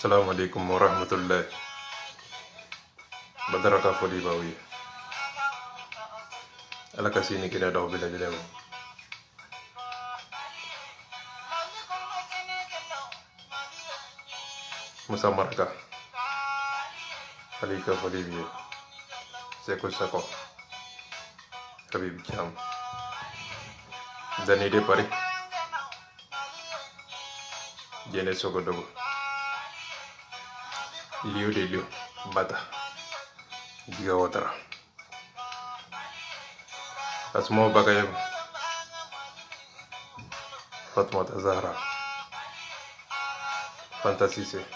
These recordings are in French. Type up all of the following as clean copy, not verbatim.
Assalamu alaikum wa rahmatullahi. Badaraka foli bawi. Alaka sini kina daw bila jilem. Musa marka. Alika foli bi. Seko. Habib Jam. Dani de Paris. Jene Sogodogo. Liu Bata Giga Watara Asmo Bagayam Fatmata Zahra Fantasise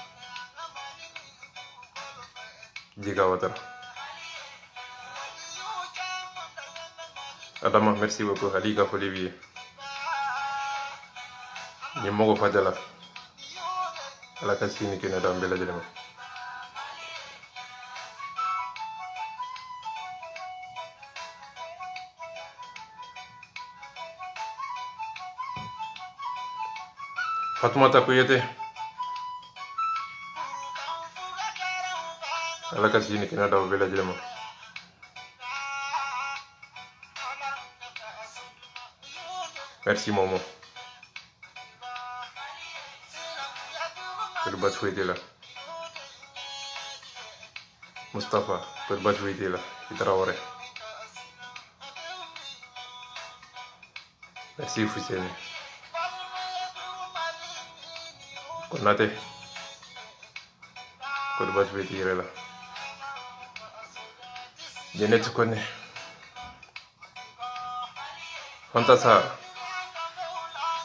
Giga Watara Adama, merci beaucoup Halika Folivier Nimogo Fadala Alakasini Kina Dambela Jelema Fatmata Kuyete Alakasini Kina Dambela Jelema Merci Momo Perbat Fouete là Mustafa Perbat Fouete là Traoré Merci Fousseni Konate Perbat Fouete là Jenet Kone Fantasa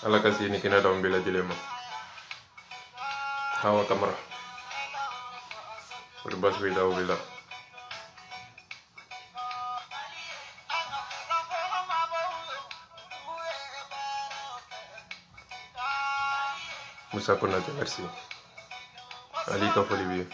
Alakasini Kina Dambela Jelema Hawa Kamara Perbat Fouete Villa Musa Konate, merci. Alika Folivier.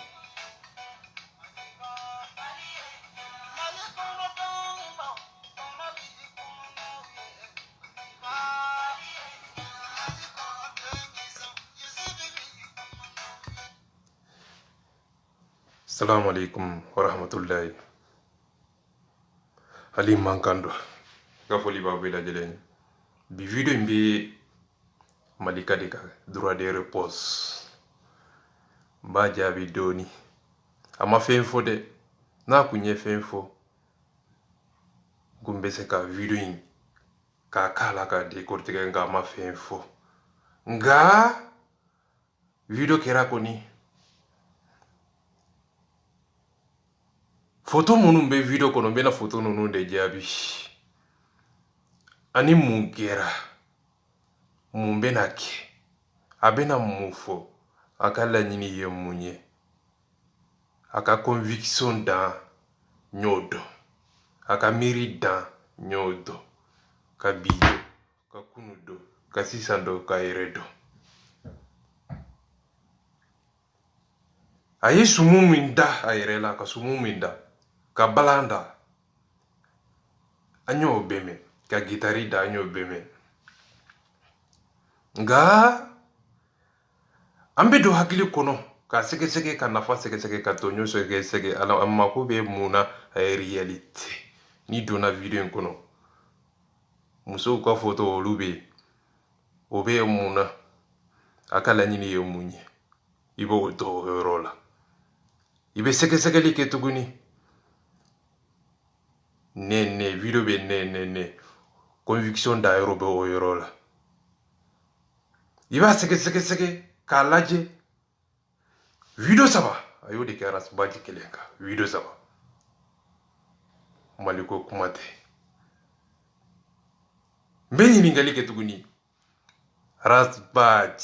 Assalamu alaikum wa rahmatullahi. Ali Mankando. Gafoli Babela Jeleni. Bi video mbi Malika Dika, droit de repose. Ba jabi doni. Ama fenfo de. Na kunye fenfo. Gumbese ka video yin. Ka kala ka dekortike nga ama fenfo. Nga video kera koni. Foto munu be video kono be na foto nunu de jabi. Ani mungera. Mumbenake abena mufo akala nyini ye munye aka conviction da nyodo aka miri da nyodo ka bido ka kunudo ka sisando ka eredo aye sumuminda ayerela ka sumuminda ka balanda anyo beme ka gitari da anyo beme nga ambe do hakili kono ka seke ka nafa seke ka tonyo seke ala amma ko be muna ay reality ni dona video kono muso ko photo olube obe muna akala nyini ye munye ibo do rola ibe seke like tuguni ne video be ne conviction da euro be o rola Iba seke kalaje video saba ayo de karas baji kelenga video saba maliko kumate mbeni ningali ketuguni ras baj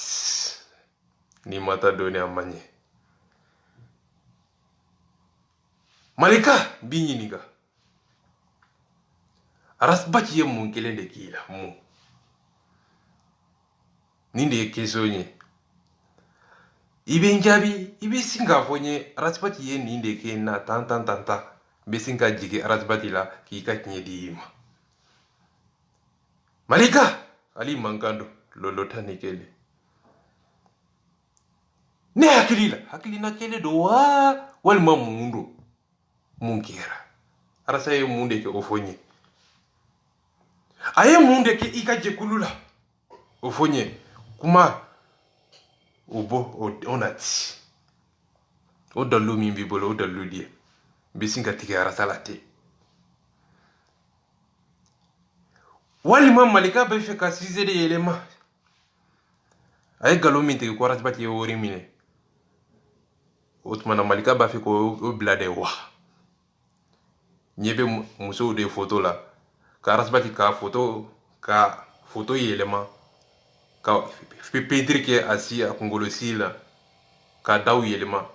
ni mata doni amanye malika binyi niga ras baj ye mun kelende kila mu ninde kesonye ibe njabi ibe singa fonye rasbati ye ninde ke na tanta be singa jige rasbati la ki ka kinye diima Malika Ali Mankando lolota nikele ne hakilina kele do walma mundo mun kera arasa ye munde ke ofonye aye munde ke ikaje kulula ofonye kuma onati o dallu min bi bolo o dallu die bisinga tike arasa late walima malika be fe ka size de yelema ay galo min tike ko rasbati wori mine otmana malika ba fe ko o blade wa nyebe muso de photo la ka rasbati ka photo yelema ka peintre ke asi a kongolo sila ka daw yelema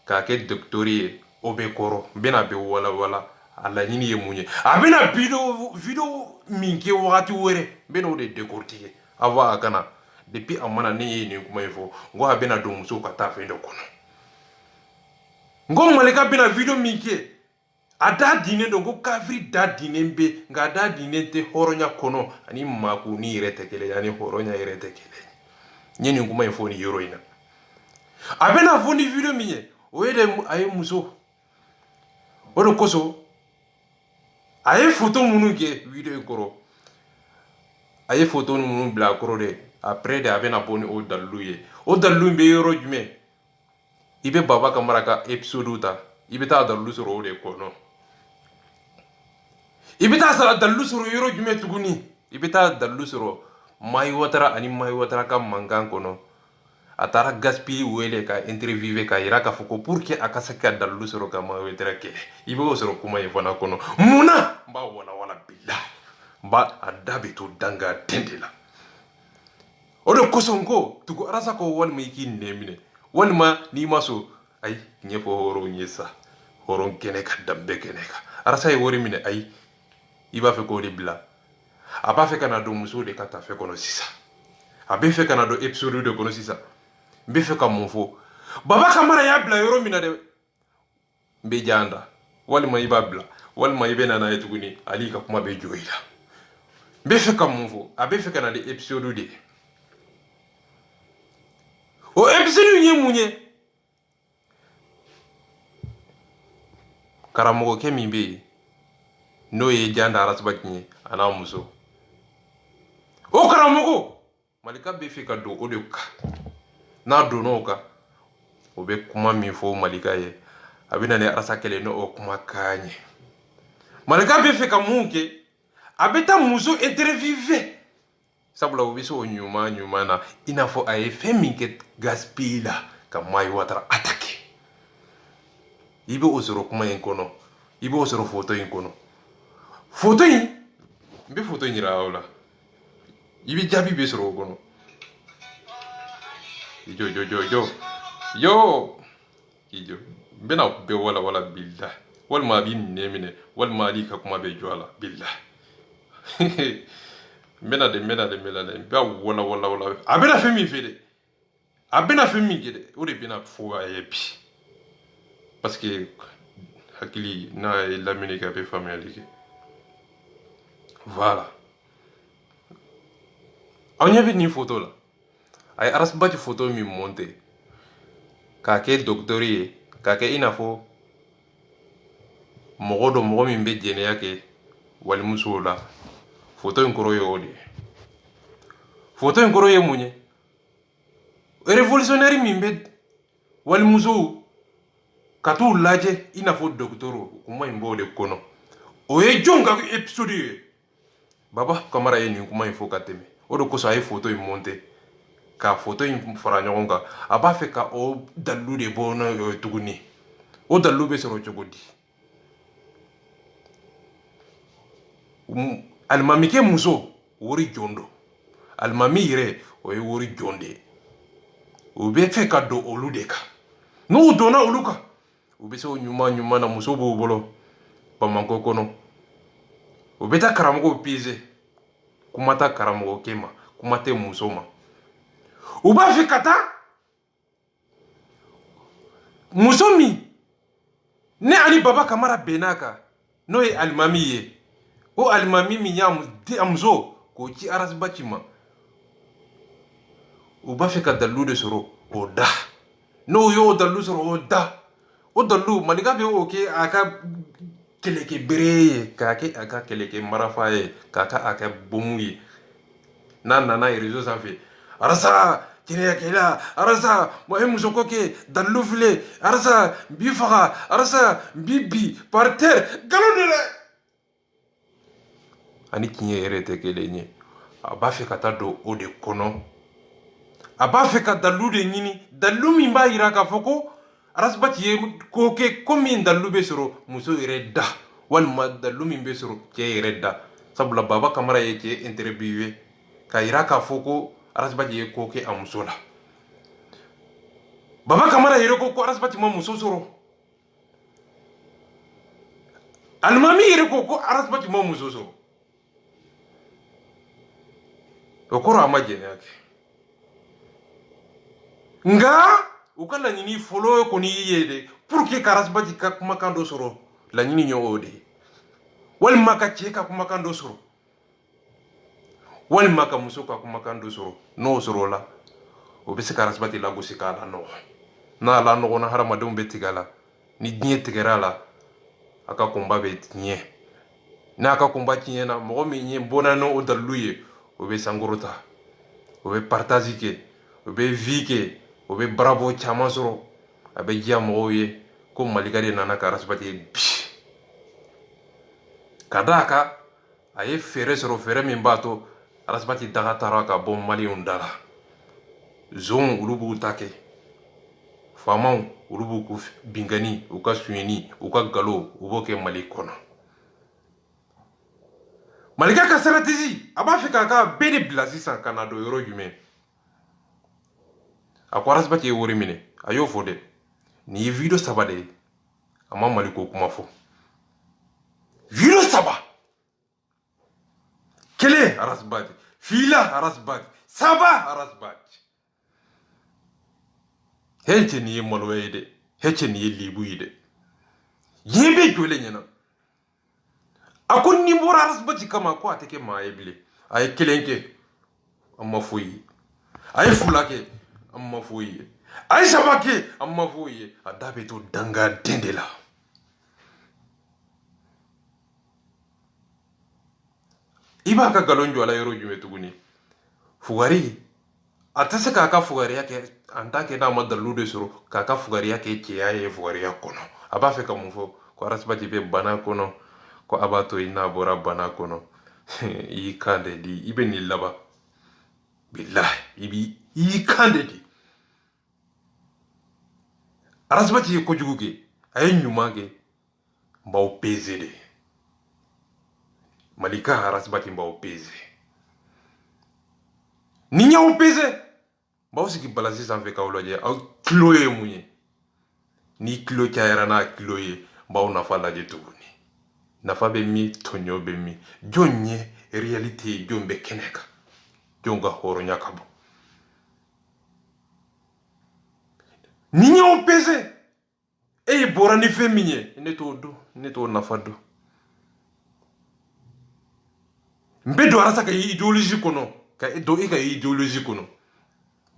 ka ke doctori obe koro bena be wala ala nyini ye munye abena video minke wakati were bena o de décortiquer ava akana depuis amana ne ni kuma info ngo abena do muso ka ta fe ndo kono ngo malika bena video minke ada dine do ngo kafri da dine mbe nga da dine te horonya kono ani maku ni irete kele yani horonya irete kele nyeni kuma info ni yoro ina abena foni video minye oyede aye muso odo koso aye photo munu ke video koro aye photo munu bla koro de après de abena boni o dallu be yoro jume ibe baba kamara ka episode ta ibe ta dallu soro de kono ibe ta sala dallu soro yoro jume tuguni ibe ta dallu soro mai watara ka mangan kono atara gaspi wele ka interviewe ka iraka fuko pour que akasaka dallu soro ka mai watara ke ibe o soro kuma yefana kono muna ba wala billah ba adabe to danga tendela odo kosongo tugo arasa ko wal mai kin nemine wal ma ni maso ay nyefo horo nyesa horo kene ka dambe kene ka arasa e wori mine ay iba fe ko de bla aba fe kana do muso de kata fe kono sisa abe fe kana do episode de kono sisa mbe fe ka monfo baba kamara ya bla yoro mina de mbe janda wal ma iba bla wal ma ibe nana yetuguni ali ka kuma be joyila mbe fe ka monfo abe fe kana de episode de o episode nye munye karamogo ke min be no ye janda arasbaki ana muso o karamogo malika be fe ka do o de ka na do no ka o be kuma min fo malika ye abina ne arasa kele no o kuma kanye malika be fe ka munke abeta muso interviewe sabula o be so nyuma na inafo aye fe minke gaspila ka mai watara attaque ibe osoro kuma yin kono ibe osoro photo yin kono photo yin mbe photo yin raola ibe jabi be soro kono yo bena be wala billah wal ma bi nemine wal ma li ka kuma be joala billah mena de ba wala abena femi fede abena femi gede o de bena fo ayebi parce que hakili na la minika be familique voilà on y avait une photo là ay aras bati photo mi monte ka ke doctori ka ke inafo mogodo mogo min be jene yake wal musola photo nkoro yodi photo nkoro ye munye révolutionnaire min be wal muso katu laje inafo doctoro kuma imbo de kono o ye jonga episode baba kamara ye ni kuma info kateme odo ko sa ay photo monte ka photo fara nyonga aba fe ka o dallu de bono tuguni o dallu be soro jogodi almami ke muso wori jondo almami ire o ye wori jonde o be fe ka do olu de ka no dona olu ka o be so nyuma na muso bo bolo bamanko kono o be ta karamogo pise kuma ta karamogo kema kuma te muso ma o ba fe kata muso mi ne ani baba kamara benaka no ye almami ye o almami mi nyamu di amzo ko ci aras bacima o ba fe ka dallu de soro o da no yo dalu soro o dalu malika be oke aka keleke bere kake aka keleke marafa ye kaka aka bomu ye na nana réseau sanfɛ arasa kɛnɛya kɛla arasa mo muso ko ke dalu file arasa bi faga arasa bi par terre galon de la ani tiɲɛ yɛrɛ tɛ kelen ye a b'a fɛ ka taa don o de kɔnɔ a b'a fɛ ka dalu de ɲini dalu min b'a yira k'a fɔ ko arasibati ye ko kɛ ko min dalu bɛ sɔrɔ muso yɛrɛ da walima dalu min bɛ sɔrɔ cɛ yɛrɛ da sabula baba kamara ye cɛ interview ka yira k'a fɔ ko arasibati ye ko kɛ a muso la baba kamara yɛrɛ ko arasibati ma muso sɔrɔ alimami yɛrɛ ko arasibati ma muso sɔrɔ o kɔrɔ a ma jɛnɛya kɛ nka u ka laɲini fɔlɔ kɔni ye de pour que ka arasibati ka kumakan dɔ sɔrɔ laɲini ye o de walima ka cɛ ka kumakan dɔ sɔrɔ walima ka muso ka kumakan dɔ sɔrɔ n'o sɔrɔ la o bɛ se ka arasibati lagosi k'a lanɔgɔ n'a lanɔgɔna hadamadenw bɛ tigɛ a la ni diɲɛ tigɛra a la a ka kunba bɛ tiɲɛ n'a ka kunba tiɲɛna mɔgɔ min ye bɔnna n'o dalilu ye o bɛ sankɔrɔta o bɛ partage kɛ o bɛ vie kɛ o bɛ barabɔ caman sɔrɔ a bɛ diya mɔgɔw ye ko malika de nana ka arasibati ye bi ka d'a kan a ye fɛɛrɛ sɔrɔ fɛɛrɛ min b'a to arasibati daga taara ka bɔ maliyɛnw da la zonw olu b'u ta kɛ faamaw olu b'u ku bingani u ka suyɛni u ka galo u b'o kɛ mali kɔnɔ malika ka stratégie a b'a fɛ k'a ka bɛɛ de bila sisan ka na don yɔrɔ jumɛn a ko arasibati ye wari minɛ a y'o fɔ dɛ nin ye video 3 de ye a ma maliko kuma fɔ video 3 kelen arasibati fila arasibati 3 arasibati hece nin ye maloya ye dɛ hece nin ye libu ye dɛ yen bɛ jɔlen ɲɛna a ko ni bɔra arasibati kama ko a tɛ kɛ maa ye bilen a ye kelen kɛ an ma foyi ye a ye fila kɛ an ma foyi ye a ye saba kɛ an ma foyi ye a da bɛ to dangaden de la i b'a ka galon jɔ a la yɔrɔ jumɛn tuguni fugari a tɛ se k'a ka fugariya kɛ en tant que n'a ma dalilu de sɔrɔ k'a ka fugariya kɛ cɛya ye fugariya kɔnɔ a b'a fɛ ka mun fɔ ko arasibati bɛ bana kɔnɔ ko a b'a to i n'a bɔra bana kɔnɔ i y'i kan de di i bɛ nin laban bilahi i y'i kan de di arasibati ye kojugu kɛ a ye ɲuman kɛ n b'aw peze de malika arasibati n b'aw peze ni y'aw peze n b'aw sigi balasi sanfɛ k'aw lajɛ aw kilo ye mun ye ni kilo cayara n'a kilo ye n b'aw nafa lajɛ tuguni nafa bɛ min tɔɲɔ bɛ min jɔn ye réalité ye jɔn bɛ kɛnɛ kan jɔn ka hɔrɔnya ka bon ni y'aw peze e ye bɔra ni fɛn min ye ne t'o dɔn ne t'o nafa dɔn n bɛ don arasa ka idéologie kɔnɔ ka don e ka idéologie kɔnɔ n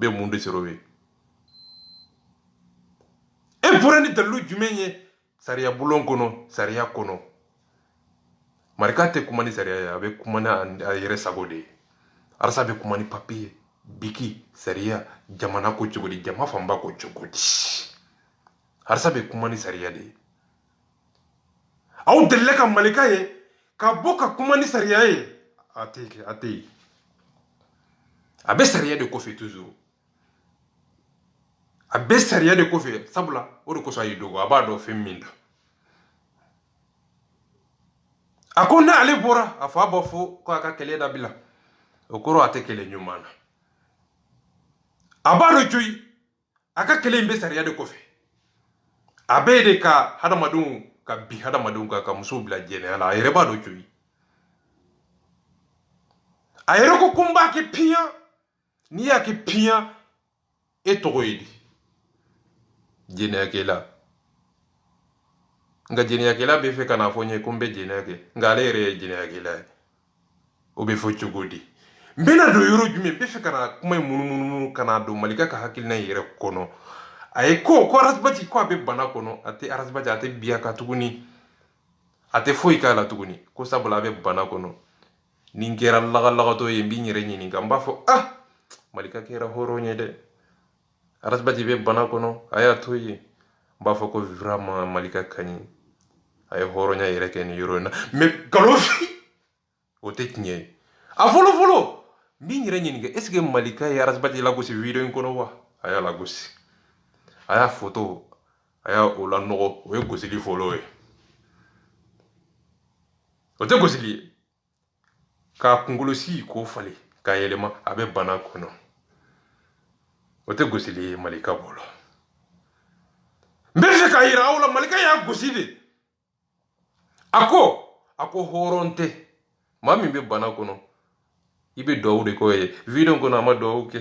bɛ mun de sɔrɔ ye e bɔra ni dalilu jumɛn ye sariya bulon kɔnɔ sariya kɔnɔ marika tɛ kuma ni sariya ye a bɛ kuma ni a yɛrɛ sago de ye arasa bɛ kuma ni papiye biki sariya jamana ko cogo di jama fanba ko cogo di arasa bɛ kuma ni sariya de ye aw delila ka malika ye ka bɔ ka kuma ni sariya ye a tɛ yen a bɛ sariya de kɔfɛ toujours a bɛ sariya de kɔfɛ sabula o de kosɔn a y'i dogo a b'a dɔn fɛn min don a ko n'ale bɔra a fa b'a fɔ ko a ka kɛlɛ dabila o kɔrɔ a tɛ kɛlɛ ɲuman na a b'a dɔn coyi a ka kɛlɛ in bɛ sariya de kɔfɛ a bɛ de ka hadamadenw ka bi hadamadenw kan ka musow bila jɛnɛya la a yɛrɛ b'a dɔn coyi a yɛrɛ ko n b'a kɛ piyan n'i y'a kɛ piyan e tɔgɔ ye di jɛnɛyakɛla nka jɛnɛyakɛla bɛ fɛ ka n'a fɔ n ye ko n bɛ jɛnɛya kɛ nka ale yɛrɛ ye jɛnɛyakɛla ye o bɛ fɔ cogo di n bɛna don yɔrɔ jumɛn n bɛ fɛ ka na kuma in munumunu ka n'a don malika ka hakilina in yɛrɛ kɔnɔ aye ko arasbati ko abe bana kono ate arasbati ate biya ka tuguni ate foyi kala tuguni ko sabula abe bana kono nin kɛra lagalagato ye n b'i yɛrɛ ɲininka n b'a fɔ malika kɛra hɔrɔn ye dɛ arasbati be bana kɔnɔ a y'a to ye n b'a fɔ ko vraiment malika kaɲi a ye hɔrɔnya yɛrɛ kɛ ni yɔrɔ in na mais galofin o tɛ tiɲɛ ye a fɔlɔ fɔlɔ n b'i yɛrɛ ɲininka est ce que malika ye arasbati lagosi video in kɔnɔ wa a y'a lagosi a y'a photo a y'a o lanɔgɔ o ye gosili fɔlɔ ye o tɛ gosili ye k'a kunkolosi k'o falen k'a yɛlɛma a bɛ bana kɔnɔ o tɛ gosili ye malika bolo n bɛ fɛ k'a yira aw la malika y'a gosi de a ko hɔrɔn tɛ maa min bɛ bana kɔnɔ i bɛ duwawu de k'o ye video kɔnɔ a ma duwawu kɛ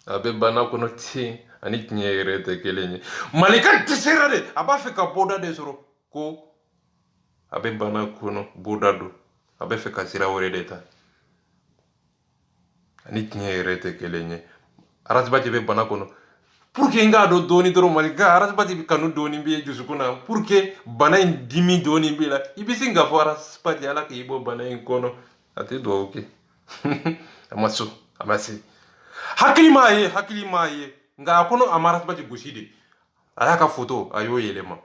a bɛ bana kɔnɔ ten ani tiɲɛ yɛrɛ tɛ kelen ye malika dɛsɛra de a b'a fɛ ka bɔda de sɔrɔ ko a bɛ bana kɔnɔ bɔda don a bɛ fɛ ka sira wɛrɛ de ta ani tiɲɛ yɛrɛ tɛ kelen ye arasbati bɛ bana kɔnɔ pour que n k'a dɔn dɔɔni dɔrɔn malika arasbati kanu dɔɔni bɛ dusukun na pour que bana in dimi dɔɔni b'i la i bɛ se k'a fɔ arasbati ala k'i bɔ bana in kɔnɔ a tɛ duwawu kɛ a ma so a ma se hakili m'a ye nka a kɔnɔ a ma arasbati gosi de a y'a ka photo a y'o yɛlɛma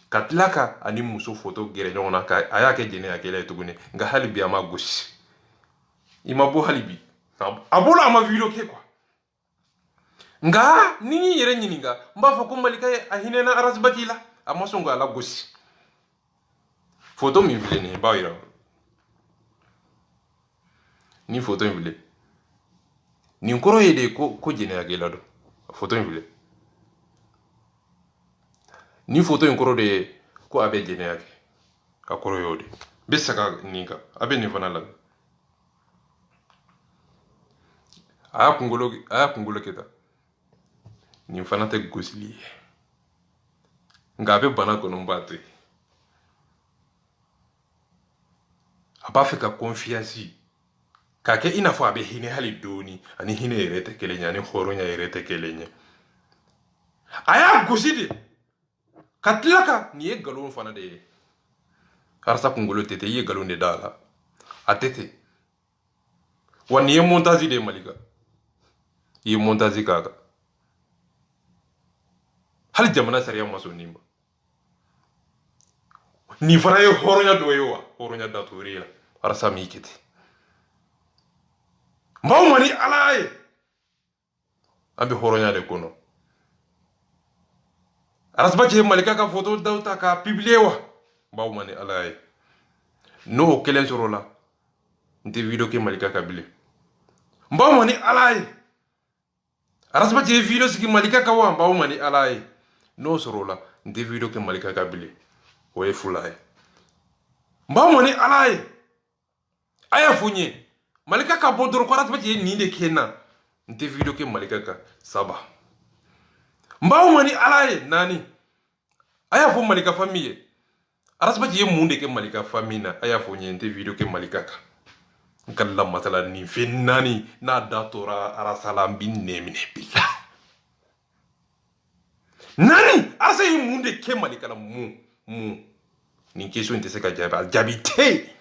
ka tila ka ani muso photo gɛrɛ ɲɔgɔn na a y'a kɛ jɛnɛya kɛlɛ ye tuguni nka hali bi a ma gosi i ma bɔ hali bi a bolo a ma video kɛ quoi nka ni n y'i yɛrɛ ɲininka n b'a fɔ ko malika ye a hinɛna arasbati la a ma sɔn k'a lagosi photo min filɛ nin ye n b'a yira ni photo in filɛ nin kɔrɔ ye de ko jɛnɛya kɛla don photo in filɛ ni photo in kɔrɔ de ye ko a bɛ jɛnɛya kɛ a kɔrɔ y'o de n bɛ saga nin kan a bɛ nin fana lamɛn a y'a kunkolo kɛ tan nin fana tɛ gosili ye nka a bɛ bana kɔnɔ n b'a to yen a b'a fɛ ka confiance k'a kɛ i n'a fɔ a bɛ hinɛ hali dɔɔni ani hinɛ yɛrɛ tɛ kelen ye ani hɔrɔnya yɛrɛ tɛ kelen ye a y'a gosi de ka tila ka nin ye nkalon fana de ye arasa kunkolo tɛ ten i ye nkalon de da a la a tɛ ten wa nin ye montage de ye malika i ye montage k'a kan hali jamana sariya ma sɔn nin ma nin fana ye hɔrɔnya dɔ ye wa hɔrɔnya datuguri la arasa m'i kɛ ten n b'aw ma ni ala ye an bɛ hɔrɔnya de kɔnɔ arasbati ye malika ka photo daw ta k'a publier wa n b'aw ma ni ala ye n'o kelen sɔrɔ la n tɛ video kɛ malika ka bilen n b'aw ma ni ala ye arasbati ye video sigi malika ka wa n b'aw ma ni ala ye n'o sɔrɔ la n tɛ video kɛ malika ka bilen o ye fila ye n b'aw ma ni ala ye a y'a fɔ n ye malika ka bɔ dɔrɔn ko arasbati ye nin de kɛ n na n tɛ video kɛ malika kan saba n b'aw ma ni ala ye naani a y'a fɔ malika famille ye arasbati ye mun de kɛ malika famille na a y'a fɔ n ye n tɛ video kɛ malika kan n ka lamasala nin fɛn naani n'a da tora arasala n bɛ nɛ minɛ bi la naani arasa ye mun de kɛ malika la mun nin question tɛ se ka jaabi a jaabi tɛ yen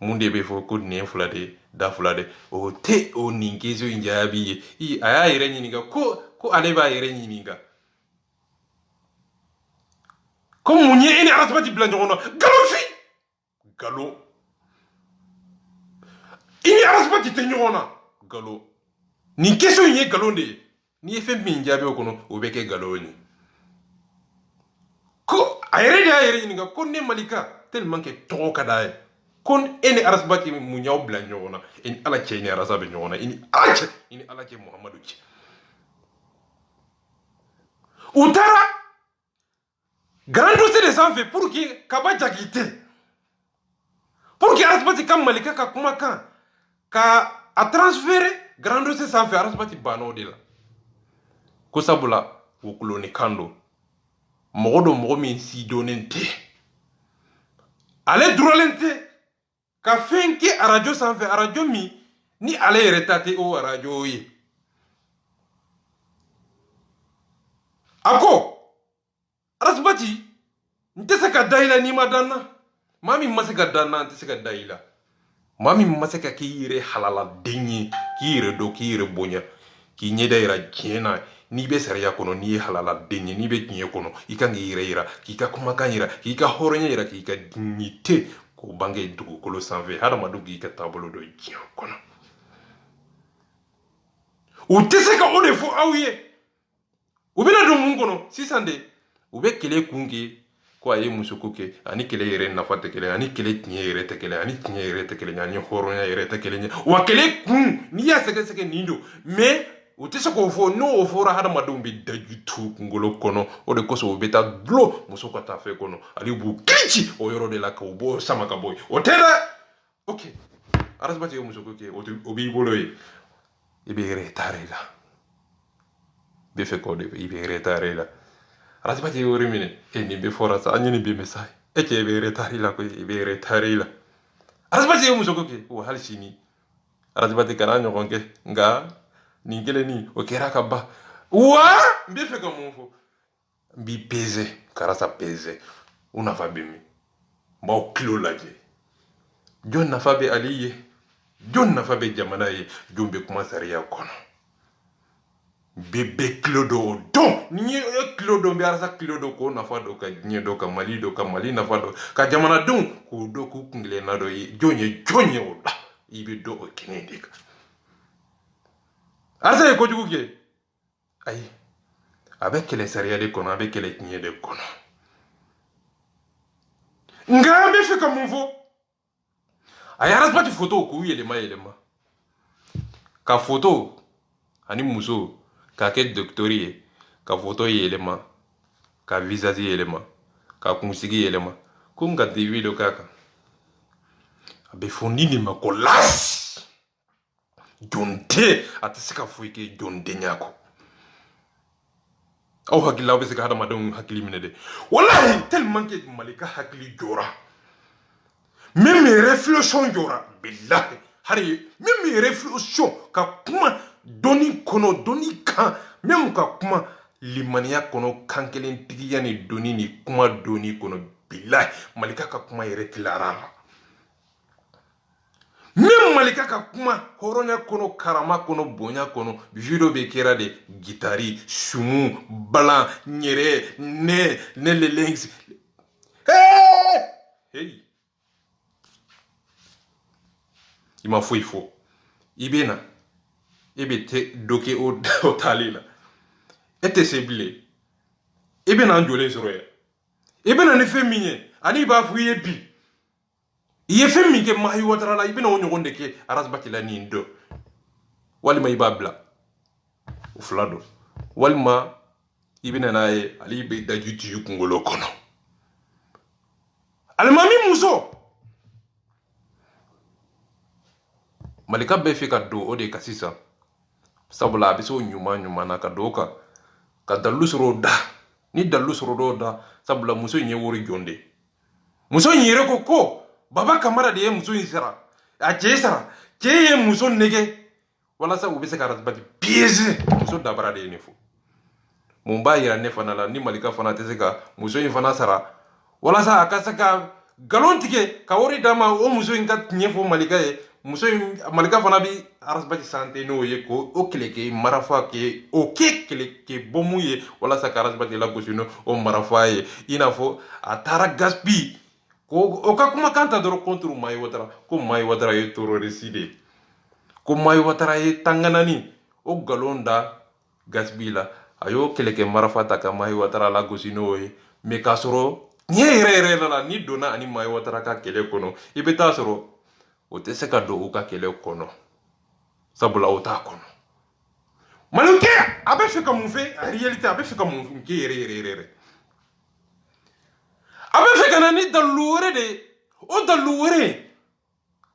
mun de bɛ fɔ ko nɛn fila de da fila de o tɛ o nin question in jaabi ye a y'a yɛrɛ ɲininka ko ale b'a yɛrɛ ɲininka ko mun ye e ni arasbati bila ɲɔgɔn na galofin galo i ni arasbati tɛ ɲɔgɔn na galo nin question in ye galon de ye n'i ye fɛn min jaabi o kɔnɔ o bɛ kɛ galon ye ko a yɛrɛ de y'a yɛrɛ ɲininka ko ne malika tellement que tɔgɔ ka d'a ye ko e ni arasbati mun y'aw bila ɲɔgɔn na i ni ala cɛ i ni arasa bɛ ɲɔgɔn na i ni ala cɛ muhamadu cɛ u taara grand dossier de sanfɛ pour que kaba jakite pour que arasbati ka malika ka kumakan ka a transférer grand dossier sanfɛ arasbati banna o de la ko sabula o kuloni kan don mɔgɔ min si donnen tɛ ale duralen tɛ ka fɛn kɛ arajo sanfɛ arajo min ni ale yɛrɛ ta tɛ o arajo ye a ko Arasibati n tɛ se ka da i la n'i ma da n na maa min ma se ka da n na n tɛ se ka da i la maa min ma se ka k'i yɛrɛ halaladen ye k'i yɛrɛ dɔn k'i yɛrɛ bonya k'i ɲɛda yira diɲɛ na n'i bɛ sariya kɔnɔ n'i ye halaladen ye n'i bɛ diɲɛ kɔnɔ i kan k'i yɛrɛ yira k'i ka kumakan yira k'i ka hɔrɔnya yira k'i ka dignité k'o bange dugukolo sanfɛ hadamadenw k'i ka taabolo dɔ diɲɛ kɔnɔ u tɛ se ka o de fɔ aw ye u bɛna don mun kɔnɔ sisan de u bɛ kɛlɛ kun kɛ ko a ye musoko kɛ ani kɛlɛ yɛrɛ nafa tɛ kelen ani kɛlɛ tiɲɛ yɛrɛ tɛ kelen ani tiɲɛ yɛrɛ tɛ kelen ani hɔrɔnya yɛrɛ tɛ kelen ye wa kɛlɛ kun n'i y'a sɛgɛsɛgɛ nin don mais u tɛ se k'o fɔ n'o fɔra hadamadenw bɛ daji tu kunkolo kɔnɔ o de kosɔn u bɛ taa dulon muso ka taa fɛ kɔnɔ ale b'u kirici o yɔrɔ de la k'o bɔ sama ka bɔ yen o tɛ dɛ ok Arasibati ye musoko kɛ o b'i bolo ye i bɛ retard la bɛ fɛ k'o de i bɛ retard la Arasibati ye wari minɛ nin bɛ fɔra sa an ye nin bɛ sa cɛ i bɛ retard la koyi i bɛ retard la Arasibati ye musoko kɛ wa hali sini Arasibati kana ɲɔgɔn kɛ nka nin kelen nin o kɛra ka ban wa n bɛ fɛ ka mun fɔ n b'i peser karisa peser u nafa bɛ min n b'aw kilo lajɛ jɔn nafa bɛ ale ye jɔn nafa bɛ jamana ye jɔn bɛ kuma sariya kɔnɔ bɛɛ kilo dɔ o dɔn ni ye kilo dɔn bɛ arasa kilo dɔn k'o nafa dɔn ka diɲɛ dɔn ka mali nafa dɔn ka jamanadenw k'o dɔn k'u kungilenna dɔ ye jɔn ye o la i bɛ dɔn o kɛnɛ de kan arasa ye kojugu kɛ ayi a bɛ kɛlɛ sariya de kɔnɔ a bɛ kɛlɛ tiɲɛ de kɔnɔ nka an bɛ fɛ ka mun fɔ a ye Arasibati foto k'u yɛlɛma ka foto ani muso k'a kɛ docteur ye ka foto yɛlɛma ka visage yɛlɛma ka kunsigi yɛlɛma ko n ka TV dɔ k'a kan a bɛ fɔ ni nin ma ko las jɔn tɛ a tɛ se ka foyi kɛ jɔn denya kɔ aw hakili aw bɛ se ka hadamadenw hakili minɛ dɛ walahi tellement que Malika hakili jɔra même réflexion jɔra bilahi hari même réflexion ka kuma dɔnni kɔnɔ dɔnni kan même ka kuma limaniya kɔnɔ kan kelen tigiya ni dɔnni ni kuma dɔnni kɔnɔ bilahi Malika ka kuma yɛrɛ tilara la même Malika ka kuma hɔrɔnya kɔnɔ karama kɔnɔ bonya kɔnɔ video bɛ kɛra de gitari sumu balan ɲɛrɛ ne lelengs hey i ma foyi fɔ i bɛ na e bɛ dɔ kɛ o taali la e tɛ se bilen i bɛ na an jɔlen sɔrɔ yan i bɛ na ni fɛn min ye ani i b'a fɔ i ye bi i ye fɛn min kɛ Mahi Watara la i bɛ na o ɲɔgɔn de kɛ Arasibati la nin dɔn walima i b'a bila o fila dɔn walima i bɛ na n'a ye ale bɛ daji tuyu kunkolo kɔnɔ alimami muso Malika bɛ fɛ ka don o de kan sisan sabula a bɛ se o ɲuman na ka don o kan ka dalilu sɔrɔ o da ni dalilu sɔrɔ dɔw da sabula muso in ye wari jɔn de muso in yɛrɛ ko Baba Kamara de ye muso in sara a cɛ sara cɛ ye muso nɛgɛ walasa u bɛ se ka Arasibati piéger muso dabara de ye ne fɔ mun b'a yira ne fana la ni Malika fana tɛ se ka muso in fana sara walasa a ka se ka nkalon tigɛ ka wari d'a ma o muso in ka tiɲɛ fɔ Malika ye muso in Malika fana bi Arasibati santé n'o ye ko o kɛlɛ kɛ marafa kɛ o kɛ kɛlɛ kɛ bɔmu ye walasa ka Arasibati lagosi n'o marafa ye i n'a fɔ a taara gaspi ko o ka kumakan ta dɔrɔn contre Mahi Watara ko Mahi Watara ye terroriste de ko Mahi Watara ye tanganani o nkalon da gaspi la a y'o kɛlɛ kɛ marafa ta ka Mahi Watara lagosi n'o ye mais k'a sɔrɔ tiɲɛ yɛrɛ la ni donna ani Mahi Watara ka kɛlɛ kɔnɔ i bɛ taa sɔrɔ o tɛ se ka don u ka kɛlɛ kɔnɔ sabula o t'a kɔnɔ Malika a bɛ fɛ ka mun fɛ en réalité a bɛ fɛ ka mun kɛ yɛrɛ a bɛ fɛ ka na ni dalilu wɛrɛ de ye o dalilu wɛrɛ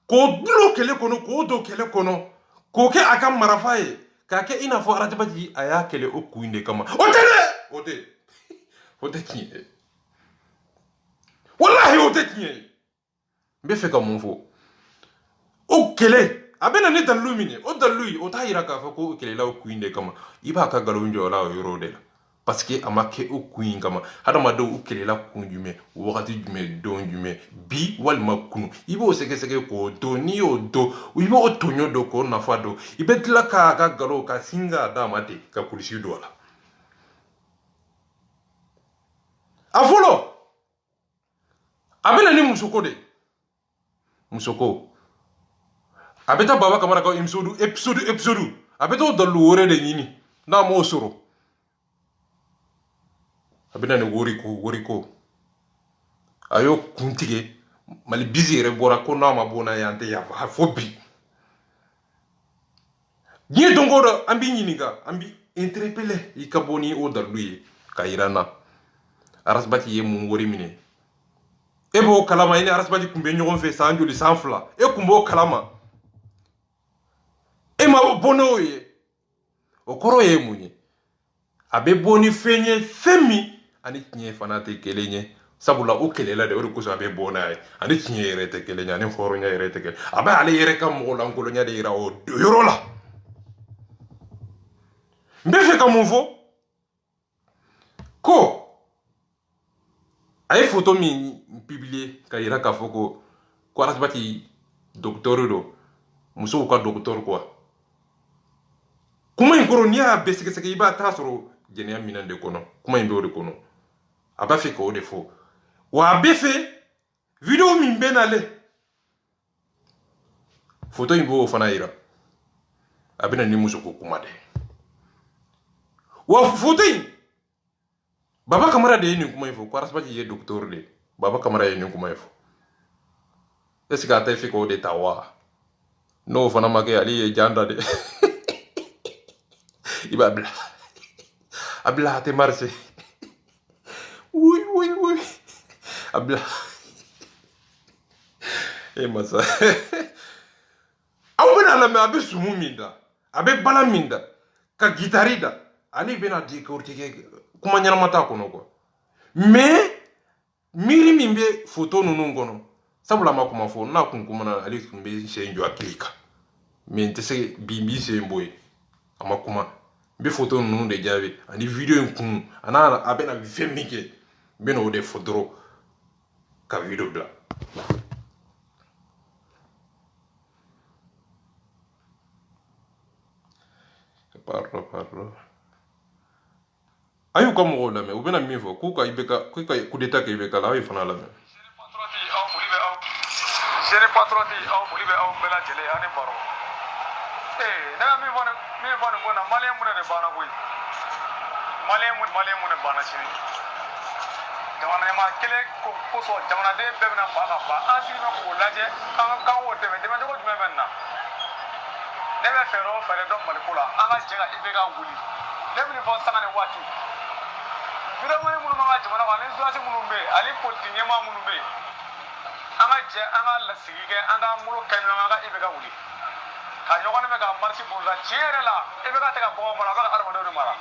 k'o dulon kɛlɛ kɔnɔ k'o don kɛlɛ kɔnɔ k'o kɛ a ka marafa ye k'a kɛ i n'a fɔ Arasibati a y'a kɛlɛ o kun in de kama o tɛ dɛ o tɛ tiɲɛ ye walahi o tɛ tiɲɛ ye n bɛ fɛ ka mun fɔ o kele abena ne dalu mine o dalu o ta yira ka fa ko kele la o queen de kama iba ka galo njo la o yoro de la parce que amake o queen kama hada ma do o kele la kun jume wakati jume don jume bi wal ma kunu ibo seke seke ko do ni o do ibo o tonyo do ko na fa do ibe tla ka galo ka singa da mate ka kulisi do la afolo abena ni musoko de musoko abeta baba kamara ka episode abeta o dalu wore de nyini na mo soro abena ne wori ko ayo kuntige mali busy re bora ko na ma bona yante ya fa fobi ni dongo do ambi nyini ga ambi interpellé ikaboni o dalu yi ka irana arasbati ye mun wori mine ebo kalama ini arasbati kumbe nyogon fe sanjoli sanfla e kumbo kalama e ma bono ye o koro ye munye abe boni fenye femi ani tinye fana te kelenye sabula o kelela de o ko abe bona ye ani tinye yere te kelenya ani horonya yere te kel abe ale yere kam mo la ngolonya de ira o yorola mbefe ka mvo ko ay photo mi publier ka ira ka foko ko arasbati docteur do muso ka docteur quoi kuma inkoro ni a beseke iba ta soro jenya minan de kono kuma imbe o de kono aba fe ko de fo wa befe video mi benale photo imbo fana ira abena ni muso ko kuma de wa photo baba kamara de ni kuma ifo ko arasbati ye docteur de baba kamara ye ni kuma ifo est-ce que ata fe ko de tawa no fana make ali ye janda de iba abla te marché oui abla e masa aw bena la me abe sumu minda abe bala minda ka guitarida ani bena di ko tike kuma nyana mata kono ko mais miri mimbe photo nunu kono sabula ma kuma fo na kun kuma na ali kumbe shenjo aklika mais ntese bimbi semboy ama kuma be photo nunu de jabe ani video nkun ana abena femike bena o de photo ka video bla parlo ayu ko mo la me o bena mi fo ku ka ibeka ku ka kudeta ke ibeka la fana la me jere patroti aw muli be aw bela jele ani baro na mi fona ngona male mun ne bana koy male mun ne bana chini jamana ma kele ko so jamana de be na ba asi na ko laje kan wo de ko jume menna ne be fere do mali kula anga jenga ibega nguli ne mi fo sangane wati biro mo mun ma jamana wa ne so mun be ali politique ma mun be anga je anga la sigige anga muro kanyo anga ibega nguli ka yogone me ka marsi burda chere la ibega te ka bo mara ba arma do mara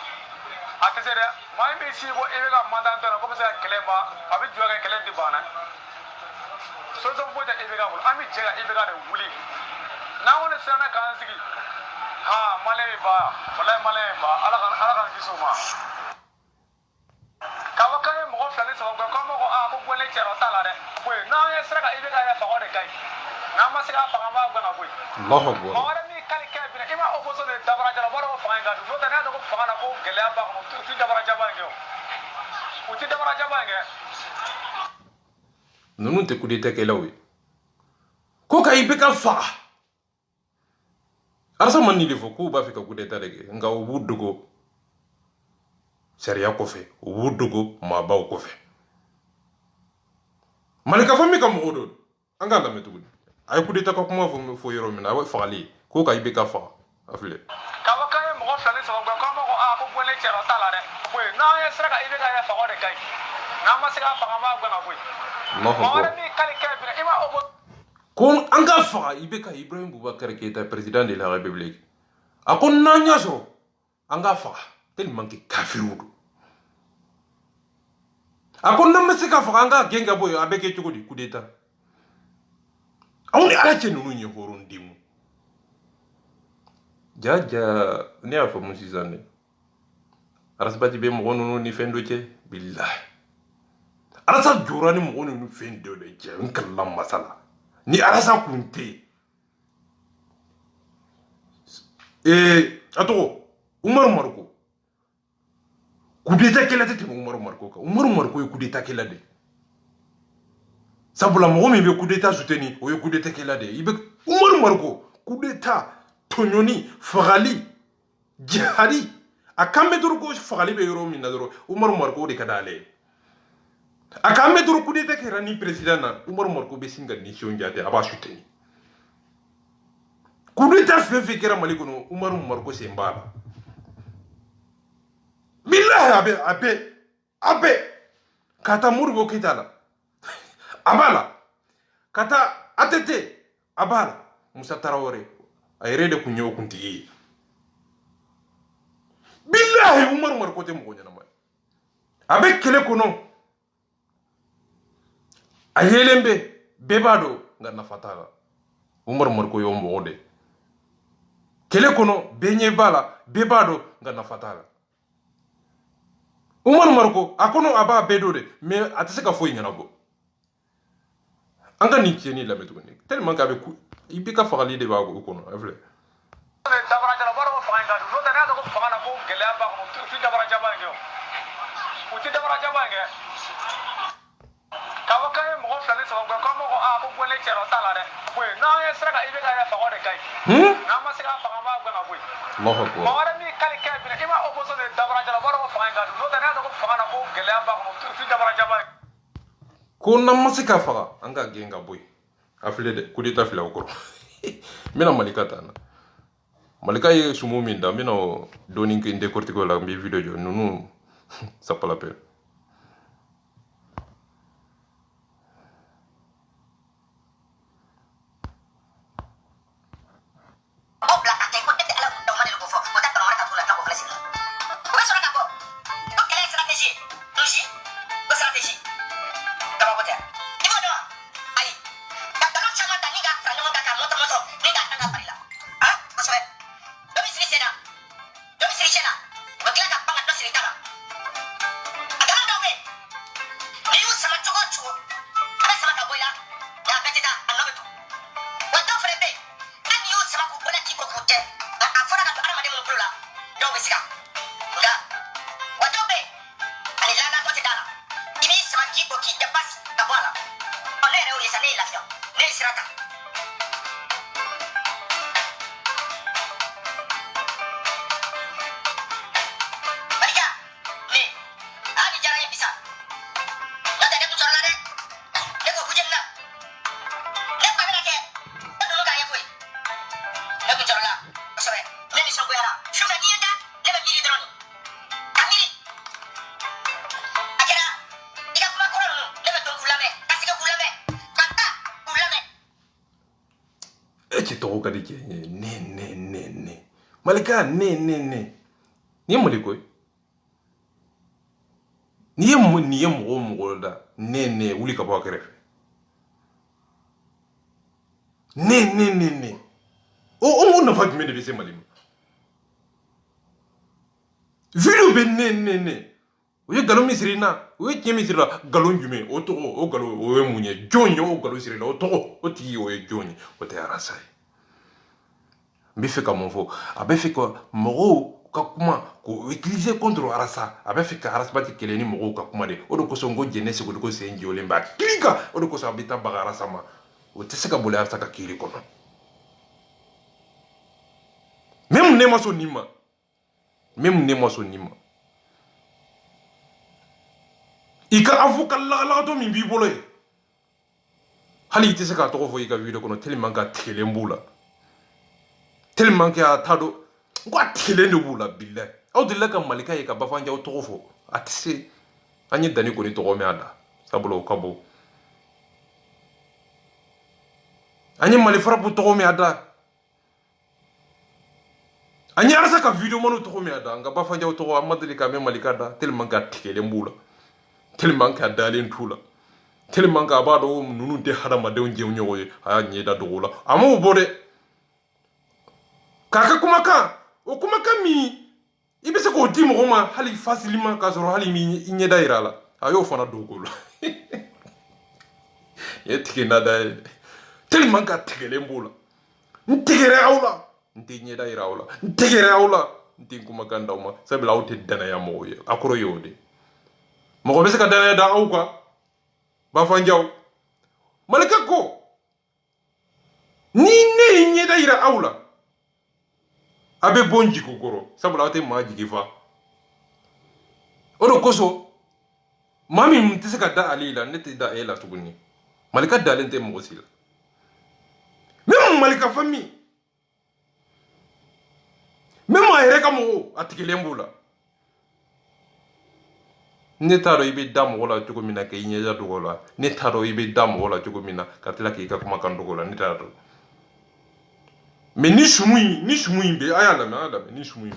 atesere mai be si bo ibega mandante na ko be sa keleba abi juaga kelen di bana so so bo ta ibega nguli ami je ga ibega de nguli na wona sana kan sigi ha male ba ala kan kiso ma kawakane mo fele so ko mo ko a ko gole chero tala de ko na ya sra ka ibe ka ya fa ko de kai na ma sra fa ma gwa na ko Allahu akbar mo wala mi kali ka bi ima oboso de dabara jala baro fa nga do ta na do ko fa na ko gele ba ko ti dabara jaba nge o ti dabara jaba nge nunu te kudeta ke lawi ko ka ibe ka fa arsa manni le fo ko ba fi ka kudeta de nga o wudugo sariya kofe wudugo ma baw kofe malika fami kam odo anga la metu ay kudeta ko kuma fo yoro mina wa faali ko ka ibe ka fa afle kawakane mo fele so ko mo ko a ko gole chero tala de ko na ya sra ka ibe ka ya fa ko de kai na ma sra fa ma gwa na ko mo wala mi kali ka bi ima oboso kon anga fa ibe ka Ibrahim Boubacar Keita président de la République akon nanya so anga fa tellement que kafiru akon na mesika fa anga genga boyo abeke chukudi kudeta anw ni ala cɛ ninnu ye hɔrɔndenw jaja ne y'a faamu sisan dɛ arasibati bɛ mɔgɔ ninnu ni fɛn dɔ cɛ bilahi arasa jɔra ni mɔgɔ ninnu fɛn dɔ de cɛ n kalila masala ni arasa kun tɛ a tɔgɔ umaru mariko kudeta kɛlɛ tɛ tɛmɛ umaru mariko kan umaru mariko ye kudeta kɛlɛ de sabula mɔgɔ min bɛ kudeta soutenir o ye kudeta kɛlɛ de i bɛ umaru mariko kudeta tɔɲɔni fagali jihadi a kan bɛ dɔrɔn ko fagali bɛ yɔrɔ min na dɔrɔn umaru mariko de ka d'ale ye a kan bɛ dɔrɔn kudeta kɛra ni président na umaru mariko bɛ sin ka nisɔndiya ten a b'a soutenir kudeta fɛn fɛn kɛra mali kɔnɔ umaru mariko sen b'a la bilahi a bɛ ka taa moribo keyita la a b'a la ka taa ATT a b'a la musa tarawele a yɛrɛ de kun ye o kuntigi ye bilahi umaru mariko tɛ mɔgɔ ɲɛnama ye a bɛ kɛlɛ kɔnɔ a yelen bɛɛ b'a dɔn nka nafa t'a la umaru mariko y'o mɔgɔ de kɛlɛ kɔnɔ bɛɛ ɲɛ b'a la bɛɛ b'a dɔn nka nafa t'a la umaru mariko a kɔnɔ a b'a bɛɛ dɔn de mais a tɛ se ka foyi ɲɛnabɔ an ka nin tiɲɛni lamɛn tuguni tellement que a bɛ i b'i ka fagali de b'a kɔnɔ a filɛ dabarajala baro fanga in ka don n'o tɛ n'a ko fanga na ko gɛlɛya b'a kɔnɔ u ti dabarajaba in kɛ o ti dabarajaba in kɛ k'a fɔ k'an ye mɔgɔ fila ni saba k'an b'a fɔ ko bɔlen cɛ dɔ t'a la dɛ koyi n'an ye sera ka i bɛ ka yɛrɛ faga o de ka ɲi n'an ma se k'a faga an b'a gɛn ka bɔ yen mɔgɔ wɛrɛ min kali kɛ bi i ma opposé de dabarajala baro fanga in ka don n'o tɛ n'a ko fanga na ko gɛlɛya b'a kɔnɔ u ti dabarajaba in ko n'an ma se ka faga an ka gɛn ka bɔ yen a filɛ dɛ coup d'état filɛ o kɔrɔ n bɛna malika ta na malika ye sumu min da n bɛna o dɔɔni kɛ n décortiquer o la n bɛ video jɔ ninnu ça pas la peine cɛ tɔgɔ ka di cɛ ye ne malika ne ni ye maliko ye ni ye mɔgɔ da ne wuli ka bɔ a kɛrɛfɛ ne o nafa jumɛn de bɛ se mali ma video bɛ ne o ye nkalon min siri na o ye tiɲɛ min siri la nkalon jumɛn o tɔgɔ o nkalon o ye mun ye jɔn ye o nkalon siri la o tɔgɔ o tigi o ye jɔn ye o tɛ arasa ye n bɛ fɛ ka mun fɔ a bɛ fɛ ka mɔgɔw ka kuma k'o utiliser contre arasa a bɛ fɛ ka arasabati kɛlɛ ni mɔgɔw ka kuma de o de kosɔn ko jɛnɛ segu ko sen jɔlen b'a kiri kan o de kosɔn a bɛ taa baga arasa ma o tɛ se ka boli arasa ka kiri kɔnɔ même ne ma sɔn nin ma i ka avocat lagatɔ min b'i bolo ye hali i tɛ se k'a tɔgɔ fɔ i ka video kɔnɔ tellement que a tigɛlen b'u la tellement que a t'a dɔn ko a tigɛlen de b'u la bilahi aw delila ka malika ye ka bafanjaw tɔgɔ fɔ a tɛ se an ye dani kɔni tɔgɔ mɛn a la sabula o ka bon an ye mali farabu tɔgɔ mɛn a da an ye arasa ka video manu tɔgɔ mɛn a da nka bafanjaw tɔgɔ an ma deli ka mɛn malika da tellement que a tigɛlen b'u la tellement que a dalen t'u la tellement ka ba do nunu de hadama de nje nyoye aya nyeda do la amu bode kaka o kuma ka mi ibe se ko di mo ma hali facilement ka zoro hali mi nyeda irala ayo fana do ko la yetike na da tellement ka tegele mbula ntigere awla nti nyeda irawla ntigere awla nti kuma ka ndawma sabila awte dana ya moye akoro yode mo be se ka dana da awka ba fanjaw malaka ko ni ne nyeda ira awla abe bonji kokoro sabula awte maji gifa odo koso mami mtise ka da alila nete da ela tuguni malika dalente mo osila même malika fami même ayere ka mo atikilembula ne taro ibe dam wala jogo mina ke nyeza dugola ne taro ibe dam wala jogo mina katila ke ka kuma kan dugola ne taro mais ni shumui be ayala me ni shumui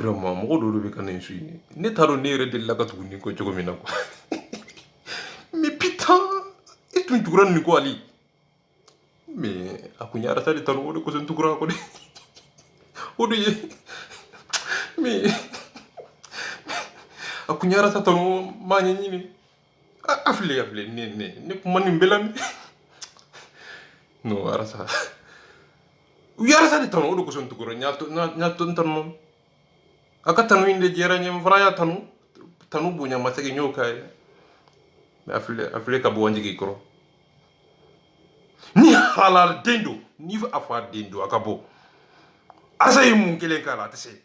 vraiment mo do be kan suini ne taro ne re de la ka tuguni ko jogo mina ko mais putain et tu tukuran ni ko ali mais akunya rasa de taro ko sen tukura ko de odo ye mais akunya rasa taro ma nyi ni afle ne ko man belam no arasa uyarasa de taro odo ko sen tukura nyato tan aka tanu inde jera nyem fraya tanu bunya masake nyoka me afle ka bo njigi kro ni halal dendo ni afa dendo akabo asa yimun kelen kala tese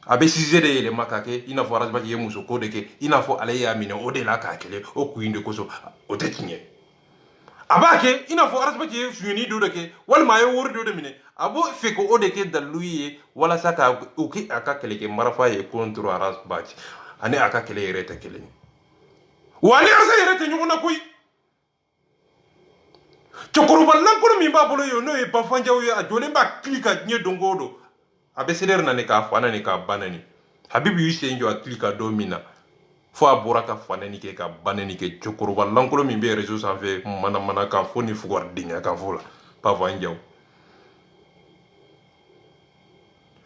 abe sizede yele makake ina fo arasba yemuso ko deke ina fo ale ya mine o de la ka kele o kuinde ko so o tetinye abake ina fo arasba je suni do deke wal ma yo wor do de mine abo feko o de ke daluye wala saka uki aka keleke marafa ye kontro aras baji ane aka kele yereta kele wali asa yereta nyuna koy chokoro ballan ko mi ba bolo yo no e ba fanja yo adole ba klika nye dongodo abe seder na ne ka fana ne ka banani habibu yuse njo aklika domina fo abura ka fana ni ke ka banani ke chokoro ballan ko mi be réseau sans fait mana ka foni fugar dinya ka vola pa fanja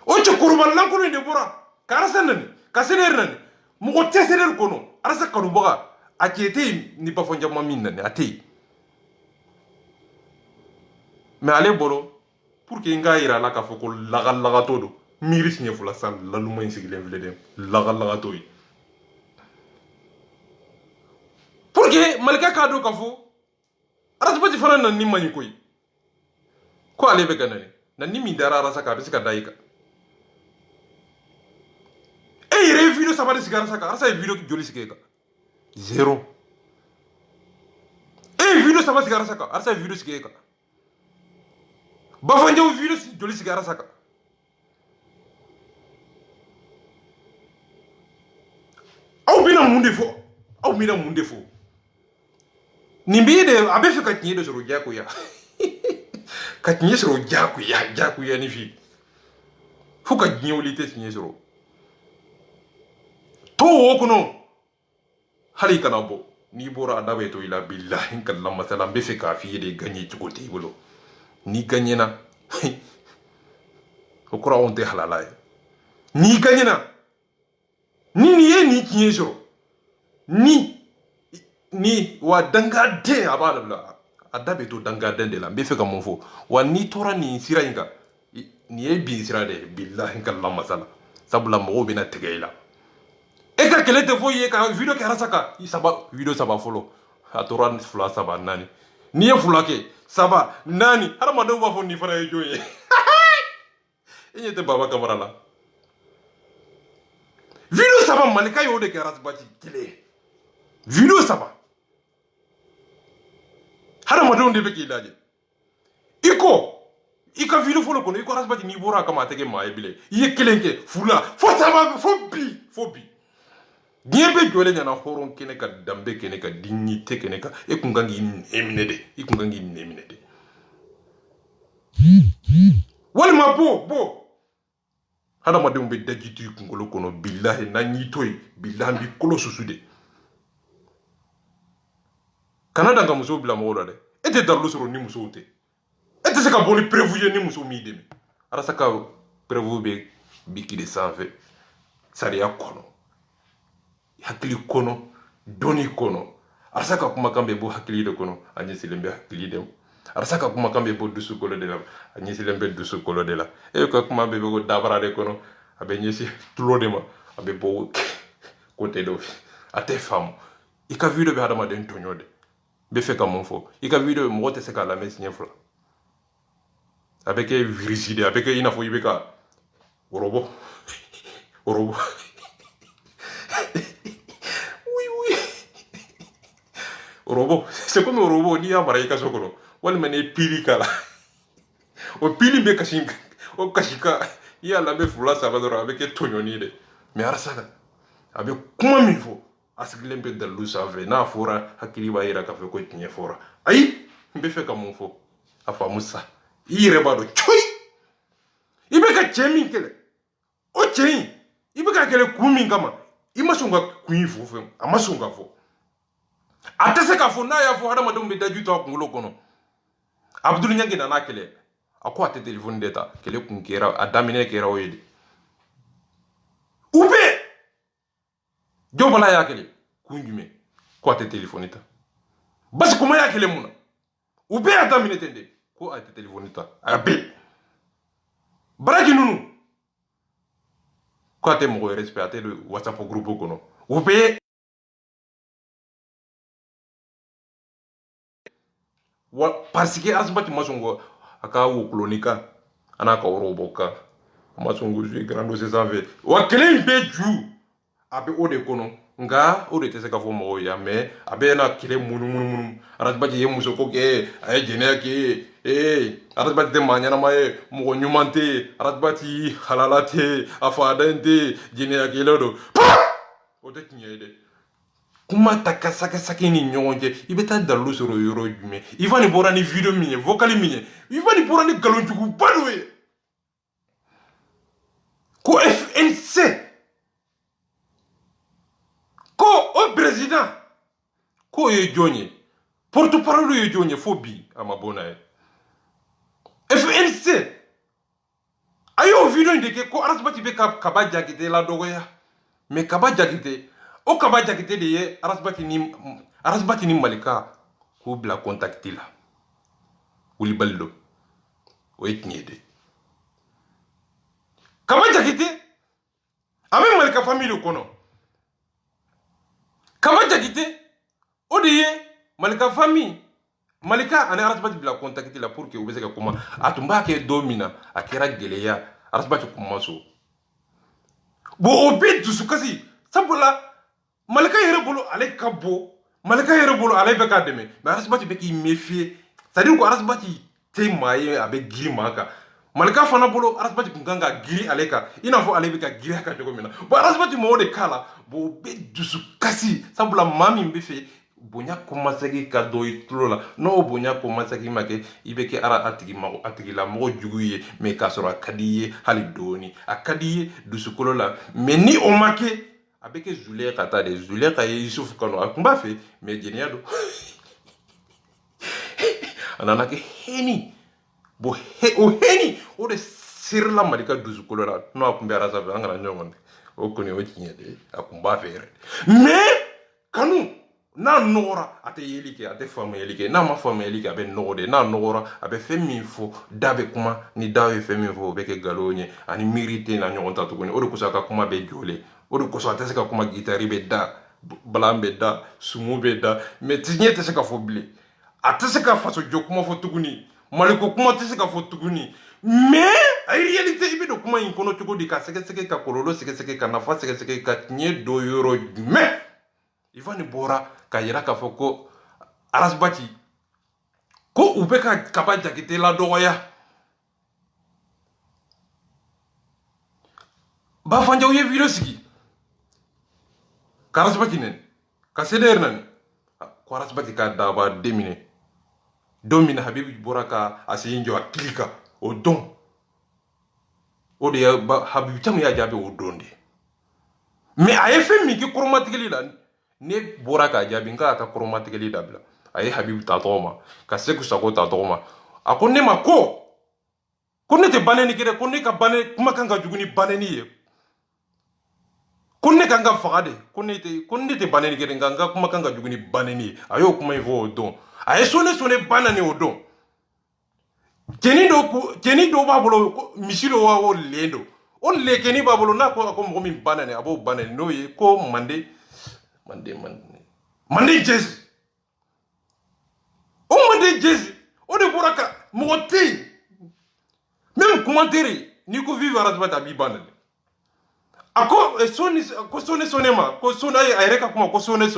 o chokuruban lankulu de bura karasa nani kasener nani mugo tesener kono arasa kanubaga akete ni pa fonja mamin nani ate mais ale bolo pour que nga ira la ka foko laga todo miri signé fula sal la luma insigile vle dem laga to yi pour que malika kado ka fo arasa bati fana nan ni mani koy ko ale be ganani nan ni mi dara arasa ka be sika dayika video sabari sigara saka arsa video joli sigeka zero video sabari sigara saka arsa video sigeka bafanja video joli sigara saka au bina munde fo nimbi de abe fe katinye de soro jako ya katinye soro jako ya ni fi fo ka ginyo lite tinye soro to wokuno hali kana bo ni bora adabe to ila billahi kallam masalan be fe ka fi de gagné ci ko tibolo ni gagné na ko kora on te halala ni gagné na ni ye ni kiye joro ni wa danga de abala bla adabe to danga de la be fe ka mon fo wa ni tora ni sirayinga ni e bi sira de billahi kallam masala sabula mo bina tegeila e ka kele te foye ka video ke rasaka isaba video saba folo atoran fula saba nani ni e fula ke saba nani har ma do ba fo ni fara e joye e te baba kamara la video saba malika yo de ke rasbati kele video saba har ma do de be ke ilaje iko i ka video folo kono i ko Arasbati ni bora kama tege ma ebile i kelenke fula fotama fobi Diebe jole nyana horon kene ka dambe kene ka dignité kene ka e kungangi nemine de walma bo hada madum be dajitu kungolo kono billahi na nyitoy billahi bi kolo susude Canada nga muso bila mo de ete darlo soro ni muso te ete se ka boni prévu ni muso mi demi ara saka prévu be biki de sanfe sariya kono hakili kono doni kono arsaka kuma kambe bo hakili de kono anye silembe hakili de arsaka kuma kambe bo dusu kolo de la anye silembe dusu kolo de la e ko kuma be go dabara de kono abe nyesi tulo de ma abe bo côté do ate fam ika video be hadama den tonyode be fe ka mon fo ika video mo te se ka la mes nyefla avec virgide avec ina fo ibeka orobo Robo, c'est comme un robot, ni a maraïka sokoro. Wal mene pili kala. O pili be kashinka. O kashika. Ya la be fula sabadoro avec tonyoni de. Mais arasaka. Avec kuma mifo. Asiglembe de lusave. Na fora hakili ba ira ka fe ko tinye fora. Ayi, mbe fe ka monfo. Afa musa. Ire bado choy. Ibe ka chemi kele. O chei. Ibe ka kele kumi kama. Imasunga kuifu fe. Amasunga fo. Atese ka fo na ya fo hada madum be daju to kungulo kono Abdul Nyangi na nakele ako ate telephone data kele kunkera adamine kera oyedi ube jombala ya kele kunjume ko ate telephone ta basi kuma ya kele muna ube adamine tende ko ate telephone ta abe baraji nunu ko ate mo respecter le WhatsApp groupe kono ube parce que Arasbati masongo aka wo klonika anaka oroboka masongo je grando se save wa kelen be ju abe ode kono nga ode tese ka fo mo ya me abe na kile munu Arasbati ye muso ko ke ay jene ke Arasbati de manyana mae mo nyumante Arasbati halalate afadente jene ke lodo ode kinyede kuma takasaka ni nyonje ibeta dalu soro yoro jume ivani bora ni video minye vocali minye ivani bora ni galonjugu balwe ko FNC ko o president ko ye jonye porte parole ye jonye fobi amabona FNC ayo video ndeke ko Arasbati be kaba jagide la dogoya me kaba jagide o kaba jakite de ye Arasbati ni malika ko bila contacte la wuli baldo o etnyede kaba jakite ame malika famille kono kaba jakite o de ye malika famille malika ane Arasbati bila contacte la pour que o bezeka kuma atumba ke domina akera geleya Arasbati kuma so bo obi dusukasi sabula Malika yere bolo ale kabo Malika yere bolo ale be ka deme mais Arasbati be ki méfier c'est-à-dire ko Arasbati te maye abe giri maka Malika fana bolo Arasbati kunganga giri ale ka ina fo ale be ka giri ka jogo mina bo Arasbati mo de kala bo be dusu kasi sabula mami mbe fe bonya commencer ki ka do itulo la no bonya commencer ki make ibe ke ara atigi la mo juguye mais ka soro akadiye hali doni akadiye dusu kolo la mais ni o make avec Zulé kata de Zulé ka Yusuf kano akumba fe mais jeniado anana ke heni bo heni o de sirla malika duzu kolora no akumba raza be angana nyongonde o koni o tinyede akumba fe mais kanu na nora ate yelike ate fama yelike na ma fama yelike abe node na nora abe femifo dabe kuma ni dawe femifo beke galonye ani mérité na nyonta to koni o de kusaka kuma be jole Odu koso atese ka kuma gitari be da blambe da sumu be da mais tinye tese ka fobile atese ka faso jokuma fo tuguni maliko kuma tese ka fo tuguni mais en réalité ibe do kuma inkono tugo di ka seke ka kololo seke ka nafa seke ka tinye do yoro mais ivani bora ka yira ka fo ko Arasbati ko ube ka kaba jakite la doya Bafanjaw ye video sigi karasbati nen ka seder nan ko rasbati ka daba demine domine habibi boraka asinjo akilika o don o de habibi tam ya jabe o donde mais aye fem mi ki chromatically la ne boraka jabe nga ka chromatically dabla aye habibi tatoma ka seku sako tatoma akone ma ko ne te baneni kire ko ne ka bane kuma kan ka juguni baneni ye ko ne kan ka fagade ko ne te baneni kire nga kuma kan ka juguni baneni ayo kuma ifo o don aye sone banani o don keni do ba bolo misilo wa o lendo o le keni ba bolo na ko mo min banani abo banani no ye ko mande jezi o mande jezi o de boraka mo te même commentaire ni ko vivre rasbata bi banani ako sone ma ko sone ay reka kuma ko sone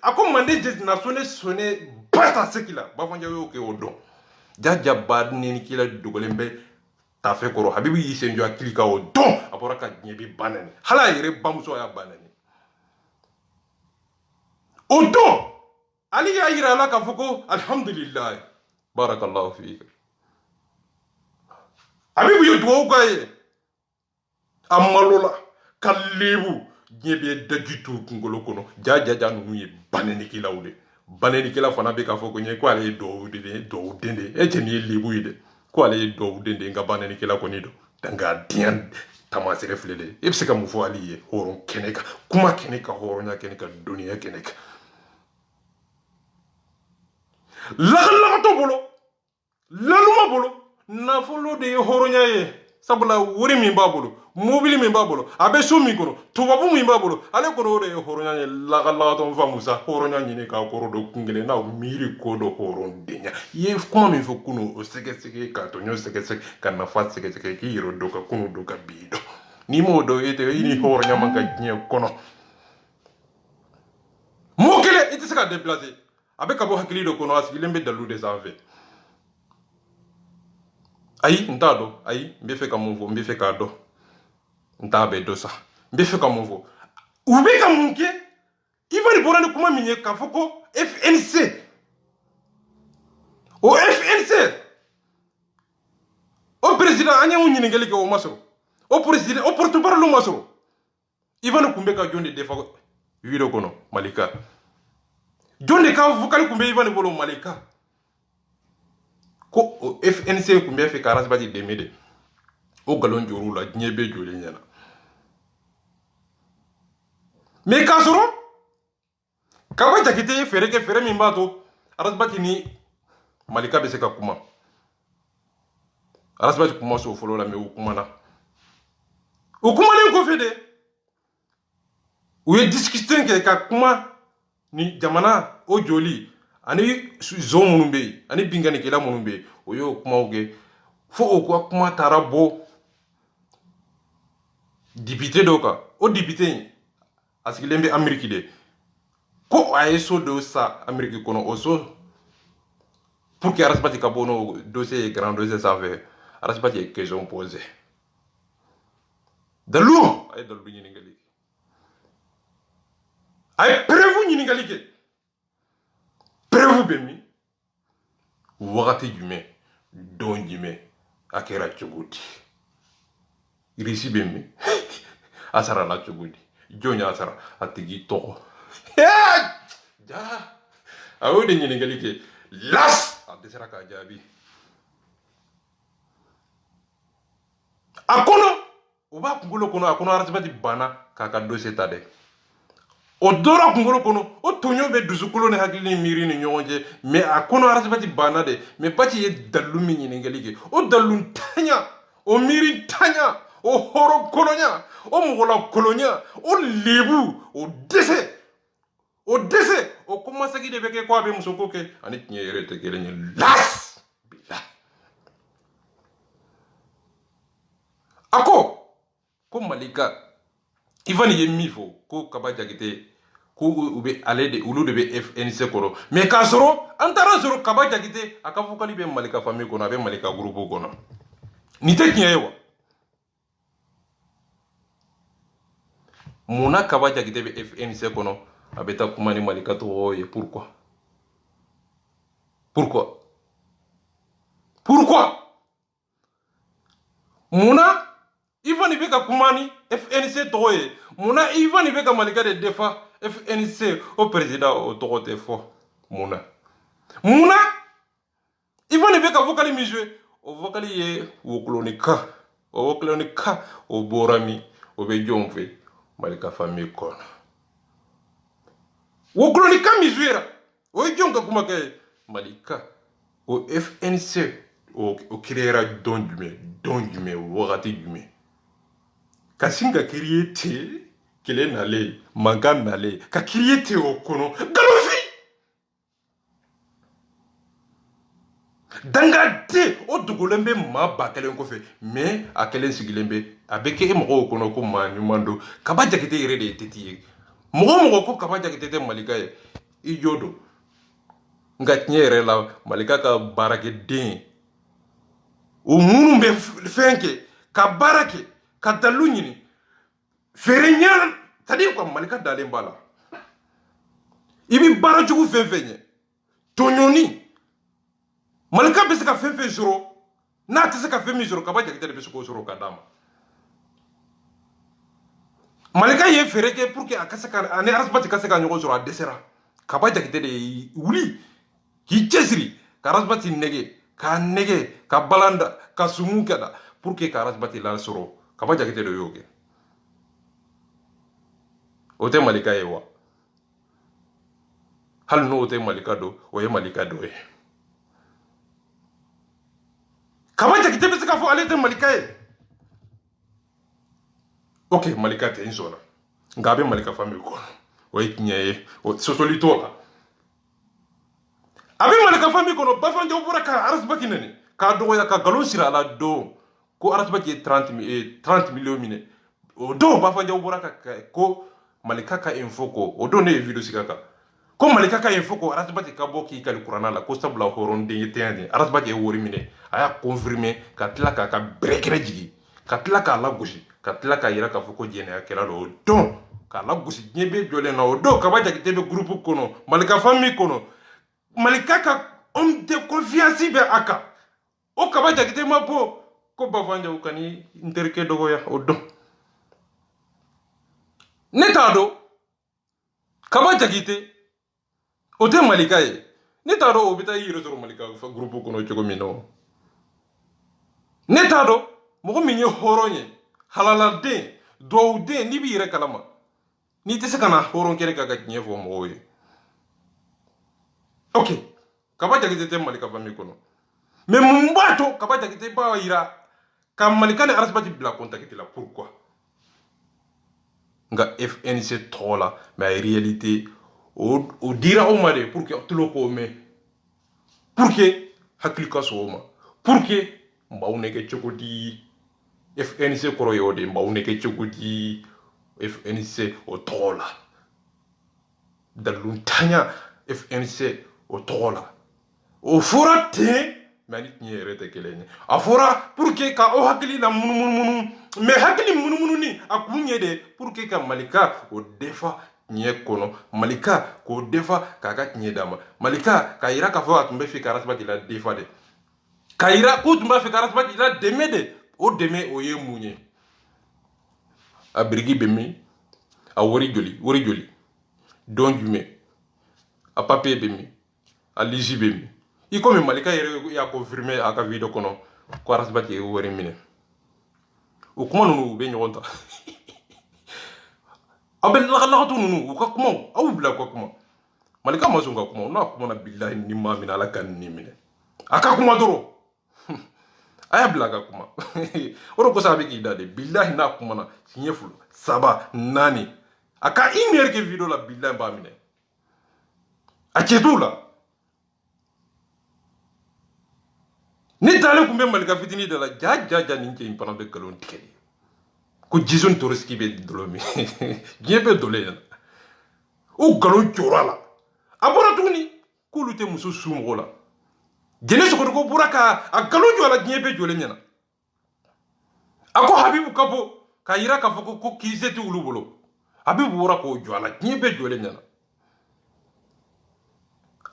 ako mande jezi na sone bata sekila bafanja yo ke odon jaja bad ni kila dogolembe ta fe koro habibi yisenjo akilika odon aboraka nyebi banani hala yere bamuso ya banani odon ali ya ira la ka foko alhamdulillah barakallahu fika habibi yo duwo gaye amalola kalebu nyebe dagitu kungolo kono jaja nunu ye banani kila ude baneni kila fana be ka fo ko nye ko ale do dende e teni libu ide ko ale do dende nga baneni kila ko ni do danga dian tamase reflele e psika mu fo ali ye horon keneka kuma keneka horonya keneka dunia keneka la to bolo laluma bolo na folo de horonya ye sabula wuri min ba bolo mobile min ba bolo abe so mi kono tubabu min ba bolo ale kono de horonya ye la to fa musa horonya ni ka koro do kungele na miri ko do horon denya ye kuma min fo kuno o sege ka to nyo sege ka na fa sege ki yiro do ka kuno do ka bido ni mo do ete ini horonya man ka nye kono mo kele ite seka déplacer abe ka bo hakili do kono asile mbe dalu de sanve ayi ntado ayi mbe fe ka monvo mbe fe ka do ntabe do sa mbe fe ka monvo ube ka munke ivari borani kuma minye ka foko FNC o FNC o president anya unyi ngeli ke o maso o president o porte-parole lo maso ivani kumbe ka jonde defa wido kono malika jonde ka vocal kumbe ivani bolo malika ko FNC kumbe fe karas bati demede o galon joru la nyebe jole nyana me kasoro kaba jakite fere min bato aras bati ni malika be se ka kuma aras bati kuma so folo la me kuma na o kuma len ko fede o ye discuter ke ka kuma ni jamana o joli ani zo munun be ani bingani kela munun be o yo kuma oge fo o ko kuma tarabo député doka o député asikilembe Ameriki de ko ayeso do sa Ameriki kono oso pour que arasbati kabono dossier grand dossier ça fait arasbati question posée dalu ay dalu nyini ngali ay preuve nyini ngali ke preuve bemi wakati jume don jume akera chogudi irisi bemi asara la chogudi jonya asara atigi toko ja awode nyini ngali ke las adesara ka jabi akono oba kungolo kono akono arasbati bana kaka dossier tade o dora kungolo kono o tonyo be dusukulo ne hakili miri ni nyonje me akono arasbati bana de me bati ye dalu mi nyini ngali ke o dalu tanya o miri tanya o horo kolonya o mugola kolonya o lebu o dese o commence ki de beke kwa be musoko ke ani tinye yere te kele ni las bila ako ko malika ivani ye mifo ko kaba jagite ko ube ale de ulu de be FNC koro mais ka soro antara soro kaba jagite aka fokali be malika famille kono be malika groupe kono ni te tinye yewa Muna Kaba Jakite be FNC kono abeta kumani Malika to ye pourquoi? Muna Ivan Ibeka kumani FNC to ye. Muna Ivan Ibeka Malika de defa FNC au président au Torote fort. Muna Ivan Ibeka vocali misue o vocali ye woklonika o borami o be jomfe Malika famille kono. Woklonika misuera o jonga kumake Malika o FNC o créera don jume wakati jume kasinga kriete kele nale manga nale ka kriete o kono galofi dangate o dugolembe ma bakelen ko fe mais akelen sigilembe abeke mo kono ko manyumando Kaba Jakite ire de tetiye mo ko Kaba Jakite te Malika ye ijodo nga tinyere la Malika ka barake den o munu be fenke ka barake ka dalunyini ferenya tadi ko Malika dalen bala ibi barajugu fenfenye tonyoni Malika be se ka fenfe juro na te se ka fenfe juro Kaba Jakite be se ko juro kadama Malika ye fereke pour que akasaka ane arasbati kasaka nyogo juro adesera Kaba Jakite de wuli ki chesiri karasbati nege ka balanda ka sumu kada pour que karasbati la soro Kaba Jakite de yoge ote Malika ye wa hal no ote Malika do oye Malika do ye Kaba Jakite be se ka fo ale te Malika ye ok Malika te insona ngabe Malika famille ko oye kinye o sosoli tola abi Malika famille kono bafan jaw bora ka arasbati nene ka dogo ya ka galon sira la do ko arasbati 30 millions mine o do bafan jaw bora ka ko Malika ka info ko o do ne video sikaka ko Malika ka info ko arasbati ka boki kali qur'ana la ko sabla horon de yetende arasbati e wori mine aya confirmer ka tla ka brekere jigi ka tla ka la gushi ka tla ka yira ka foko jene akela lo don ka la gushi nyebe jole na o do Kaba Jakite be groupe kono Malika famille kono Malika ka homme de confiance be aka o Kaba Jakite mapo ko bavanja ukani interke dogo ya o do netado Kaba Jakite o te Malika ye netado o bita yiro soro Malika fa groupe kono chogo mino netado mogo minye horonye halala den do den ni bi yire kalama ni te se kana horon kere ka kinye fo mo ye ok Kaba Jakite te Malika famille kono mais mumbato Kaba Jakite ba yira ka Malika ne arasbati bila contacter la pourquoi nga FNC tola mais en réalité o dira o made pour que tulo ko me pour que hakilika soma pour que mbawne chokoti FNC koro yode mbawne chokoti FNC o tola daluntanya FNC o tola o fora te manit nyere te kelene afora pour que ka o hakili na munu mais hakili munu ni akunye de pour que ka Malika o defa nye kono Malika ko defa kaka nye dama Malika kaira ka fo atumbe fi karasbati la defa de kaira ko tumba fi karasbati la demede o deme o ye munye a birigi bemi a wori joli don jume a papier bemi a liji bemi i komi Malika yere ya confirmer aka video kono ko arasbati e wori mine o kuma nunu be nyonta abel la to nunu ko kuma awu bila ko kuma Malika ma zonga kuma na kuma na billahi ni ma mina la kan ni mine aka kuma doro aya bila ka kuma oro ko sabe ki dade billahi na kuma na sinyefulu saba nani aka imer ke video la billahi ba mine a chetula ni tale kumbe Malika fitini de la jaja ninke impana be kalon tikeli ko jison toroski be dolomi giebe dole o galon jorala abora tuni ko lute muso sumo la jene so ko buraka a galon jola giebe jole nyana ako habibu kapo ka ira ka foko ko kizeti ulubolo Abi bora ko jɔ a la diɲɛ bɛɛ jɔlen ɲɛna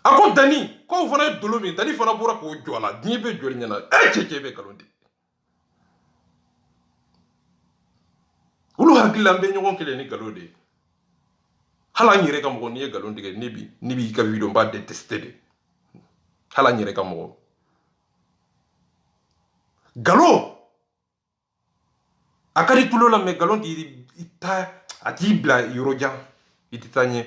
a ko Dani k'aw fana ye dolo min Dani fana bora k'o jɔ a la diɲɛ bɛɛ jɔlen ɲɛna cɛ bɛ nkalon tigɛ olu hakili la an bɛ ɲɔgɔn kelen ni nkalon de ye hali an yɛrɛ ka mɔgɔ n'i ye nkalon tigɛ ne b'i ka video n b'a détester de hali an yɛrɛ ka mɔgɔ nkalon a ka di tulo la mais nkalon a t'i bila yɔrɔ jan i tɛ taa ɲɛ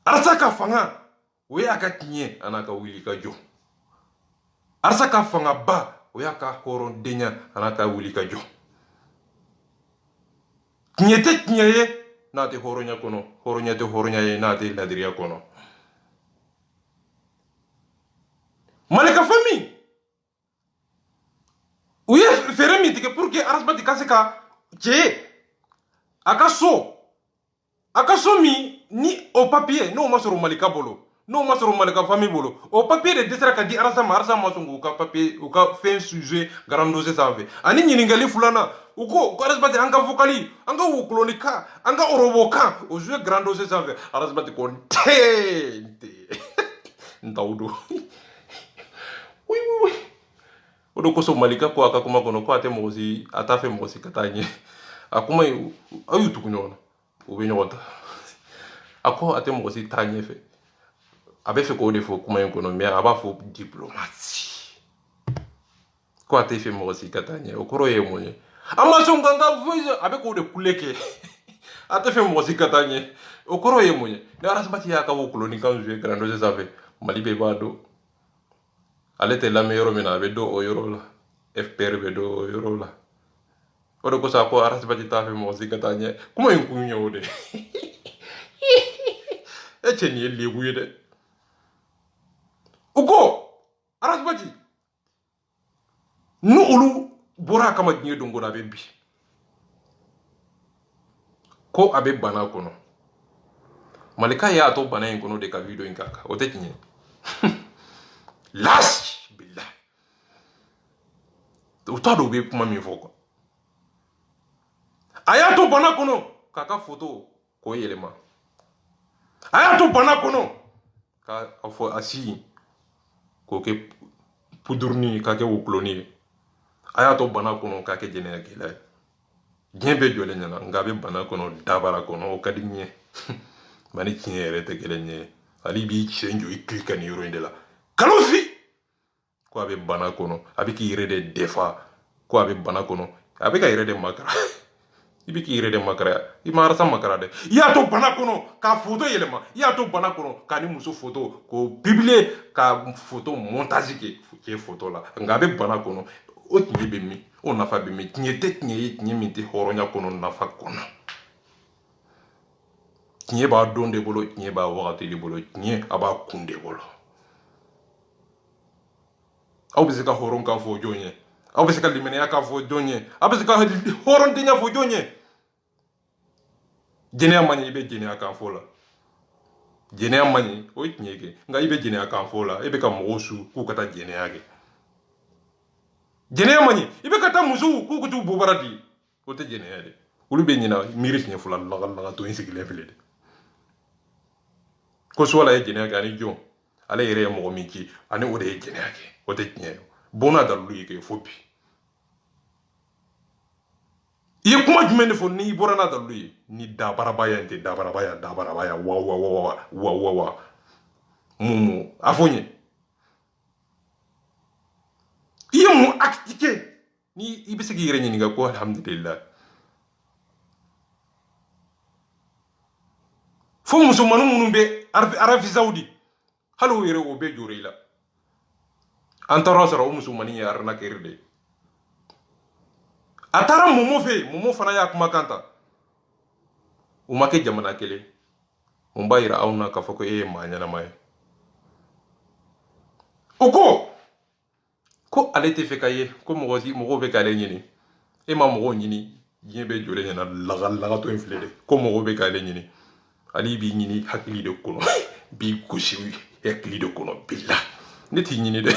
Arasa ka fanga o y'a ka tiɲɛ a n'a ka wuli ka jɔ Arasa ka fanga ba o y'a ka hɔrɔndenya a n'a ka wuli ka jɔ tiɲɛ tɛ tiɲɛ ye n'a tɛ hɔrɔnya kɔnɔ hɔrɔnya tɛ hɔrɔnya ye n'a tɛ ladiriya kɔnɔ Malika famille u ye fɛɛrɛ min tigɛ pour que Arasabati ka se ka cɛ a ka so min ni o papier n'o ma sɔrɔ Malika bolo n'o ma sɔrɔ Malika famille bolo o papier de dɛsɛra ka di Arasa ma Arasa ma sɔn k'u ka papier u ka fɛn sujet grand dossier sanfɛ ani ɲininkali filanan u ko Arasabati an ka vocali an ka wokoloni kan an ka orobo kan o jouer grand dossier sanfɛ Arasabati ko n t'aw don oui o de kosɔn Malika ko a ka kuma kɔnɔ ko a tɛ mɔgɔ si a t'a fɛ mɔgɔ si ka taa ɲɛ a kuma in aw y'u tugu ɲɔgɔn na u bɛ ɲɔgɔn ta a ko a tɛ mɔgɔ si taa ɲɛfɛ a bɛ fɛ k'o de fɔ kuma in kɔnɔ mais a b'a fɔ diplomasi ko a tɛ fɛ mɔgɔ si ka taa ɲɛ o kɔrɔ ye mun ye a ma sɔn ka n ka voix a bɛ k'o de kule kɛ a tɛ fɛ mɔgɔ si ka taa ɲɛ o kɔrɔ ye mun ye ni Arasabati y'a ka wokoloni kan jouer grand dossier sanfɛ Mali bɛɛ b'a dɔn ale tɛ lamɛn yɔrɔ min na a bɛ dɔn o yɔrɔ la FPR bɛ dɔn o yɔrɔ la o de kosɔn a ko Arasabati t'a fɛ mɔgɔ si ka taa ɲɛ kuma in kun ye o de cɛ nin ye lebu ye dɛ u ko Arasabati ni olu bɔra a kama diɲɛ don ko a bɛ bi ko a bɛ bana kɔnɔ Malika y'a to bana in kɔnɔ de ka video in k'a kan o tɛ tiɲɛ lasi bila u t'a dɔn u bɛ kuma min fɔ quoi a y'a to bana kɔnɔ k'a ka photo k'o yɛlɛma a y'a to bana kɔnɔ k'a fɔ a si k'o kɛ puduruni k'a kɛ wokoloni ye a y'a to bana kɔnɔ k'a kɛ jɛnɛya gɛlɛya ye diɲɛ bɛɛ jɔlen ɲɛna nka a bɛ bana kɔnɔ dabara kɔnɔ o ka di ɲɛ nka ni tiɲɛ yɛrɛ tɛ kelen ɲɛ hali b'i sen jɔ i kili ka nin yɔrɔ in de la kalofi ko a bɛ bana kɔnɔ a bɛ k'i yɛrɛ de defa ko a bɛ bana kɔnɔ a bɛ ka yɛrɛ de makara i bɛ k'i yɛrɛ de makara i ma Arasa makara dɛ i y'a to bana kɔnɔ k'a photo yɛlɛma i y'a to bana kɔnɔ k'a ni muso photo k'o publier ka photo montage kɛ photo la nka a bɛ bana kɔnɔ o tiɲɛ bɛ min o nafa bɛ min tiɲɛ tɛ tiɲɛ ye tiɲɛ min tɛ hɔrɔnya kɔnɔ nafa kɔnɔ tiɲɛ b'a don de bolo tiɲɛ b'a wagati de bolo tiɲɛ a b'a kun de bolo aw bɛ se ka hɔrɔn kan fɔ jɔn ye aw bɛ se ka limaniya kan fɔ jɔn ye aw bɛ se ka hɔrɔndenya fɔ jɔn ye jɛnɛya man ɲi i bɛ jɛnɛya kan fɔ la jɛnɛya man ɲi o ye tiɲɛ kɛ nka i bɛ jɛnɛya kan fɔ la i bɛ ka mɔgɔw su k'u ka taa jɛnɛya kɛ jɛnɛya man ɲi i bɛ ka taa musow k'u ka t'u bobara di o tɛ jɛnɛya dɛ olu bɛ ɲina miiri siɲɛ fila laga to in sigilen filɛ dɛ ko suwala ye jɛnɛya kɛ ani jɔn ale yɛrɛ ye mɔgɔ min ci ani o de ye jɛnɛya kɛ o tɛ tiɲɛ ye bon n'a dalilu ye kɛ fo bi i ye kuma jumɛn de fɔ n'i bɔra n'a dalilu ye ni dabarabaya in tɛ dabarabaya wa mun a fɔ n ye i ye mun acte kɛ ni i bɛ se k'i yɛrɛ ɲininka ko alhamdulillah fo musomanin minnu bɛ arafisaw di hali o yɛrɛ o bɛɛ jɔra i la an taara sɔrɔ o musomanin ye arnaqueur de ye a taara Momo fɛ yen Momo fana y'a kumakan ta u ma kɛ jamana kelen mun b'a yira aw na k'a fɔ ko e ye maa ɲɛnama ye o ko ale tɛ fɛ ka ye ko mɔgɔw bɛ k'ale ɲini e ma mɔgɔw ɲini diɲɛ bɛɛ jɔlen ɲɛna lagatɔ in filɛ dɛ ko mɔgɔw bɛ k'ale ɲini ale b'i ɲini hakili de kɔnɔ b'i gosi hakili de kɔnɔ bila ne t'i ɲini dɛ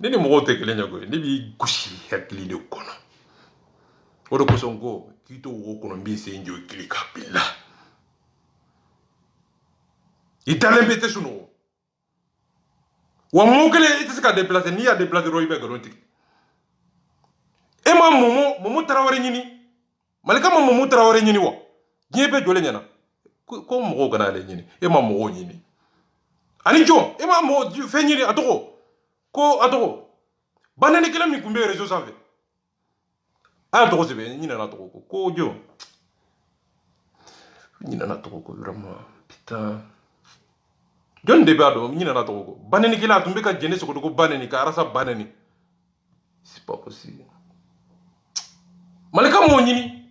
ne ni mɔgɔw tɛ kelen ye koyi ne b'i gosi hakili de kɔnɔ Oro kosongo kito wo kono mbi se njo kilika billa. Italen bete suno. Wa mokele ite se ka déplacer ni a déplacer roibe galonti. E ma momo Traoré nyini. Malika ma momo Traoré nyini wa. Nyebe jole nyana. Ko mo gana le nyini. E ma mo nyini. Ani jo e ma mo fe nyini atoko. Ko atoko. Banane kila mi kumbe réseau sanfé. Ah toko sebe nyina na toko ko jo. Nyina na toko vraiment putain. Jon de bado nyina na toko. Banane kila tumbe ka jene soko ko banane ka arasa banane. C'est pas possible. Malika mo nyini.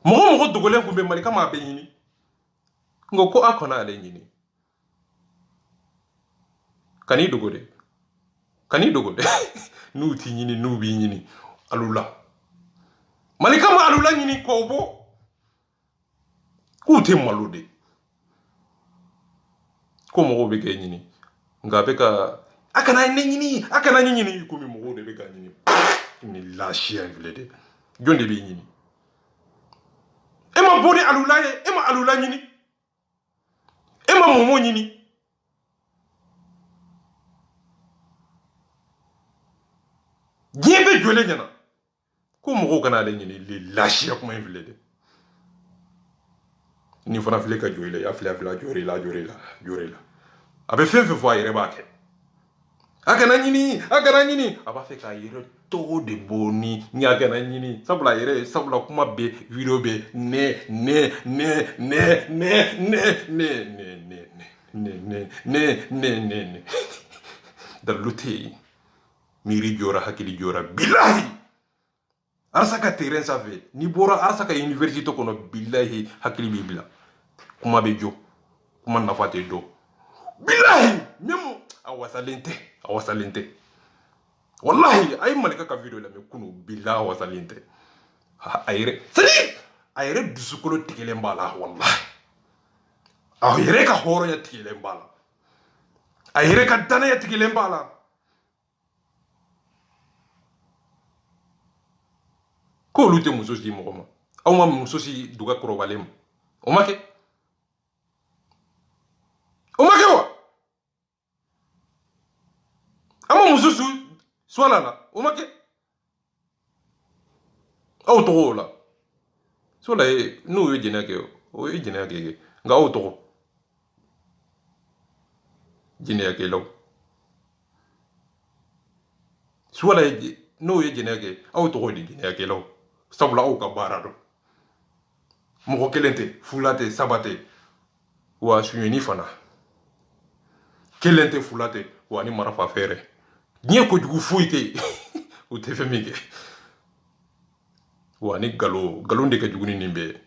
Mogo dogolen kumbe malika ma be nyini. Ngo ko akona ale nyini. Kani dogode. Kani dogode. Nu ti nyini nu bi nyini. Alula. Malika ma alula nyini ko bo. Ku te malude. Ko mogo be ke nyini. Nga be ka akana nyini ko mi mogo de be ka nyini. Ni la chien vlede. Jonde be nyini. Ema boni alula ye, ema alula nyini. Ema momo nyini. Diebe jole nyana. Ko mogo kana le nyini li lâcher kuma invlede. Ni fana file ka jole ya fila jore la. Abe fe fo ayere ba ke. Akana nyini. Aba fe ka yere to de boni nya kana nyini. Sabula kuma be video be ne. Daluti. Miri jora hakili jora billahi arsaka terrain safe ni bora arsaka université kono billahi hakili bibla kuma be jo kuma nafate do billahi memo awasalente wallahi ay malika ka video la me kunu billahi awasalente ayre dusukolo tikele mbala wallahi ayre ka horo ya tikele mbala ayre ka dana ya tikele mbala. Ko lute muso si mo ma aw ma muso si duga korobalem o make wa ama muso su swala la o make aw to la swala e no ye jena ke o ye jena ke nga aw to jena ke lo swala e no ye jena ke aw to di jena ke lo sabula aw ka baara dɔn mɔgɔ kelen tɛ fula tɛ saba tɛ wa suɲɛni fana kelen tɛ fula tɛ wa ni marafa fɛrɛ diɲɛ kojugu foyi tɛ o tɛ fɛn min kɛ wa ni nkalon de ka jugu ni nin bɛɛ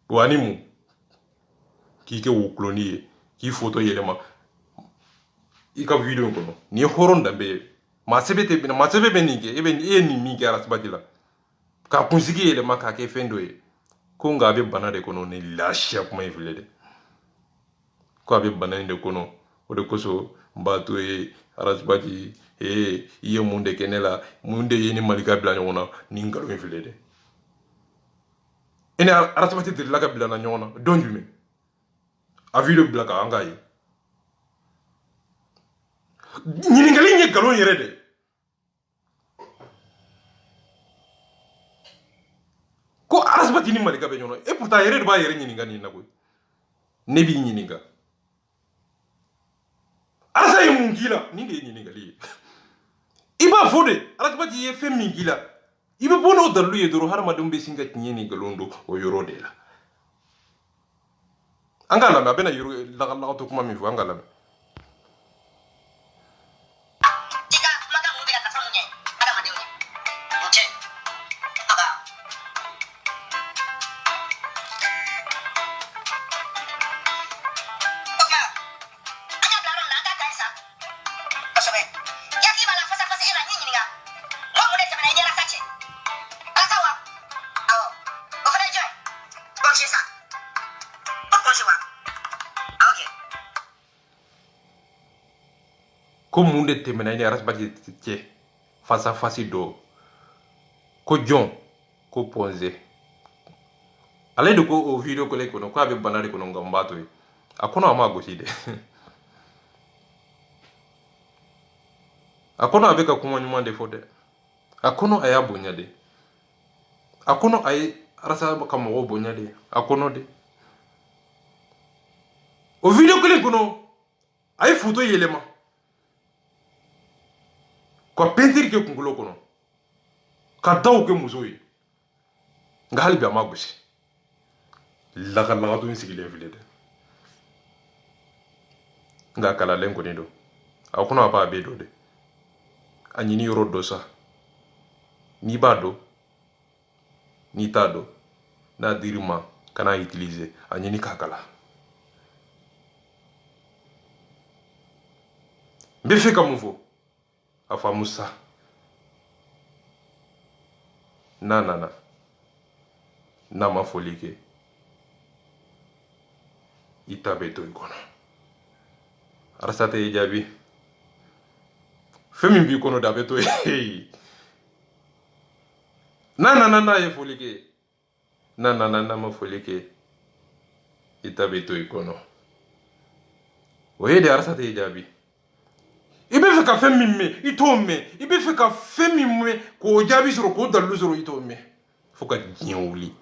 wa ni mun k'i kɛ wokuloni ye k'i foto yɛlɛma i ka video kɔnɔ nin ye hɔrɔn danbe ye maa sɛbɛ bɛ nin kɛ e ye nin min kɛ arasibati la k'a kunsigi yɛlɛma k'a kɛ fɛn dɔ ye ko nka a bɛ bana de kɔnɔ ni lafiya kuma in filɛ dɛ ko a bɛ bana in de kɔnɔ o de kosɔn n b'a to ye arasibati i ye mun de kɛ ne la mun de ye ni malika bila ɲɔgɔn na ni nkalon in filɛ dɛ e ni arasibati delila ka bila na ɲɔgɔn na don jumɛn a video bila ka an k'a ye ɲininkali in ye nkalon yɛrɛ de ko arasibati ni malika bɛ ɲɔgɔn na e pourtant yɛrɛ de b'a yɛrɛ ɲininka nin na koyi ne b'i ɲininka arasa ye mun k'i la nin de ye ɲininkali ye i b'a fɔ de arasibati ye fɛn min k'i la i bɛ bɔ n'o dalilu ye dɔrɔn hadamadenw bɛ sin ka tiɲɛ ni nkalon don o yɔrɔ de la an k'a lamɛn a bɛna lagatɔ kuma min fɔ an k'a lamɛn. ko mun de tɛmɛna i ni arasibati cɛ face à face dɔ ko jɔn ko Ponze ale de ko o video kɔlɛ kɔnɔ ko a bɛ bana de kɔnɔ nka n b'a to yen a kɔnɔ a ma gosi dɛ a kɔnɔ a bɛ ka kuma ɲuman de fɔ dɛ a kɔnɔ a y'a bonya de a kɔnɔ a ye arasa ka mɔgɔw bonya de a kɔnɔ de o video kelen kɔnɔ a ye foto yɛlɛma ka peinture kɛ kunkolo kɔnɔ ka daw kɛ muso ye nka hali bi a ma gosi lagalagatu sigilen filɛ dɛ nka a kalalen kɔni don a kɔnɔ a b'a bɛɛ dɔn dɛ a ɲini yɔrɔ dɔ sa n'i b'a dɔn n'i t'a dɔn n'a dir'i ma kana utiliser a ɲini k'a kala n bɛ fɛ ka mun fɔ a faamu sa n'a nana n'a ma foli kɛ i ta bɛ to i kɔnɔ arasa tɛ i jaabi fɛn min b'i kɔnɔ de a bɛ to yen n'a nana n'a ye foli kɛ n'a nana n'a ma foli kɛ i ta bɛ to i kɔnɔ o ye de arasa tɛ i jaabi i bɛ fɛ ka fɛn min mɛn i t'o mɛn i bɛ fɛ ka fɛn min mɛn k'o jaabi sɔrɔ k'o dalilu sɔrɔ i t'o mɛn fo ka diɲɛ wuli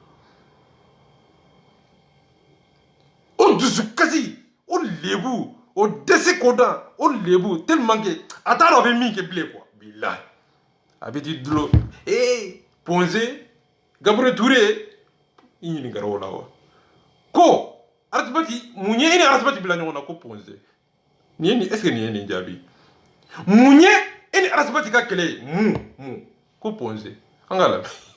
o dusukasi o lebu o dɛsɛ kɔdan o lebu tellement que a t'a dɔn a bɛ min kɛ bilen quoi bilahi a bɛ t'i dulo Ponze Gabriel Touré i ɲininkara o la wa ko arasibati mun ye i ni arasibati bila ɲɔgɔn na ko Ponze nin ye nin est ce que nin ye nin jaabi mun ye i ni arasibati ka kɛlɛ ye mun ko Ponze an k'a lamɛn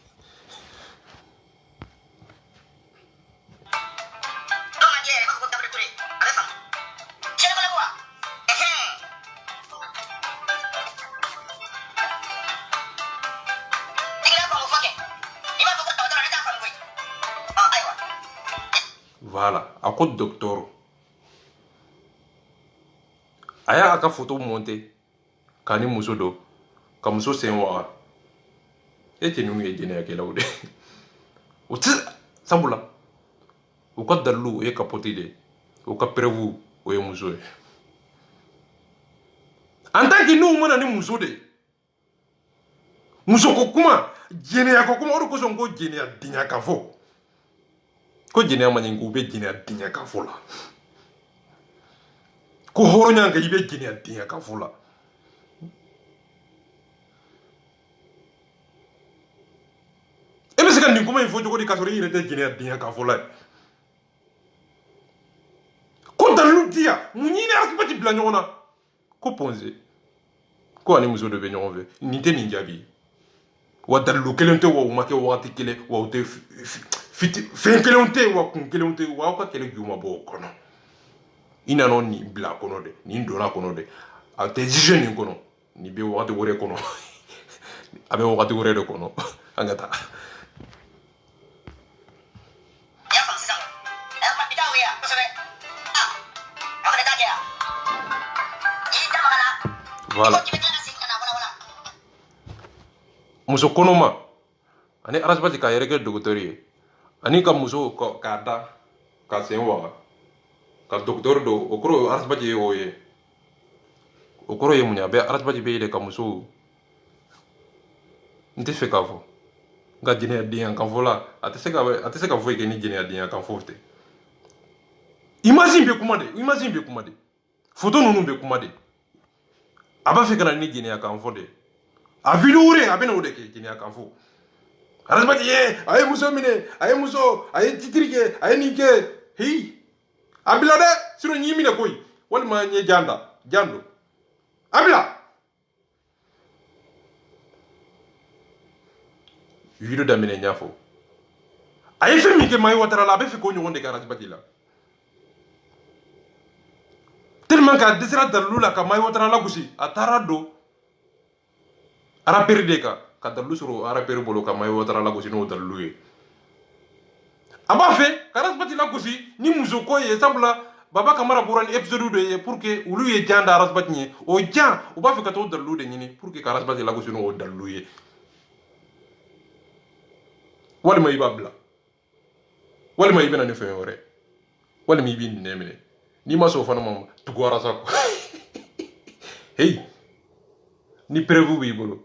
voilà a ko docteur a y'a ka photo monter k'a ni muso dɔ ka muso sen waga e tɛ ninnu ye jɛnɛyakɛlaw de o tɛ sabula u ka dalilu o ye capote de u ka preuve o ye muso ye en tant que n'u mana ni muso de muso ko kuma jɛnɛya ko kuma o de kosɔn ko jɛnɛya diɲɛ ka fɔ ko jɛnɛya ma ɲi k'u bɛ jɛnɛya diɲɛ ka fɔ la ko hɔrɔnya kan i bɛ jɛnɛya diɲɛ ka fɔ la e bɛ se ka nin kuma in fɔ cogo di k'a sɔrɔ i yɛrɛ tɛ jɛnɛya diɲɛ ka fɔ la ye ko dalilu di yan mun ɲini arasibati bila ɲɔgɔn na ko Ponze ko ani muso dɔ bɛ ɲɔgɔn fɛ nin tɛ nin jaabi ye wa dalilu kelen tɛ wa u ma kɛ wagati kelen wa u tɛ fɛn kelenw tɛ yen wa kun kelenw tɛ yen wa aw ka kɛlɛ ju ma bɔ o kɔnɔ i nana nin bila a kɔnɔ dɛ nin donna a kɔnɔ dɛ a tɛ juge nin kɔnɔ nin bɛ wagati wɛrɛ kɔnɔ a bɛ wagati wɛrɛ de kɔnɔ an ka taa voilà muso kɔnɔma ani arasibati k'a yɛrɛ kɛ dɔgɔtɔrɔ ye ani ka muso k'a da ka sen waga ka dɔgɔtɔrɔ dɔ o kɔrɔ arasibati ye o ye o kɔrɔ ye mun ye a bɛ arasibati bɛ yɛlɛ ka muso n tɛ fɛ k'a fɔ nka jɛnɛyadenya kan fɔ la a tɛ se ka foyi kɛ ni jɛnɛyadenya kan fɔ tɛ image bɛ kuma de image bɛ kuma de photo ninnu bɛ kuma de a b'a fɛ ka na ni jɛnɛya kan fɔ de a video a bɛ na o de kɛ jɛnɛya kan fɔ arasibati ye a ye muso minɛ a ye titiri kɛ a ye nin kɛ heyi a bila dɛ sinon n y'i minɛ koyi walima n ye jan don a bila video daminɛ n y'a fɔ a ye fɛn min kɛ Mayi Watara la a bɛ fɛ k'o ɲɔgɔn de kɛ arasibati la tellement que a dɛsɛra dalilu la ka Mayi Watara lagosi a taara don rapper de kan ka dalilu sɔrɔ rapper bolo ka Mayi Watara lagosi n'o dalilu ye a b'a fɛ ka arasibati lagosi ni muso ko ye sabula Baba Kamara bɔra ni épisode dɔ ye pour que olu ye jan da Arasbati ye o jan u b'a fɛ ka t'o dalilu de ɲini pour que ka Arasbati lagosi n'o dalilu ye walima i b'a bila walima i bɛna ni fɛn wɛrɛ walima i b'i nɛn minɛ n'i ma sɔn o fana ma tugu Arasa kɔ hey ni preuve b'i bolo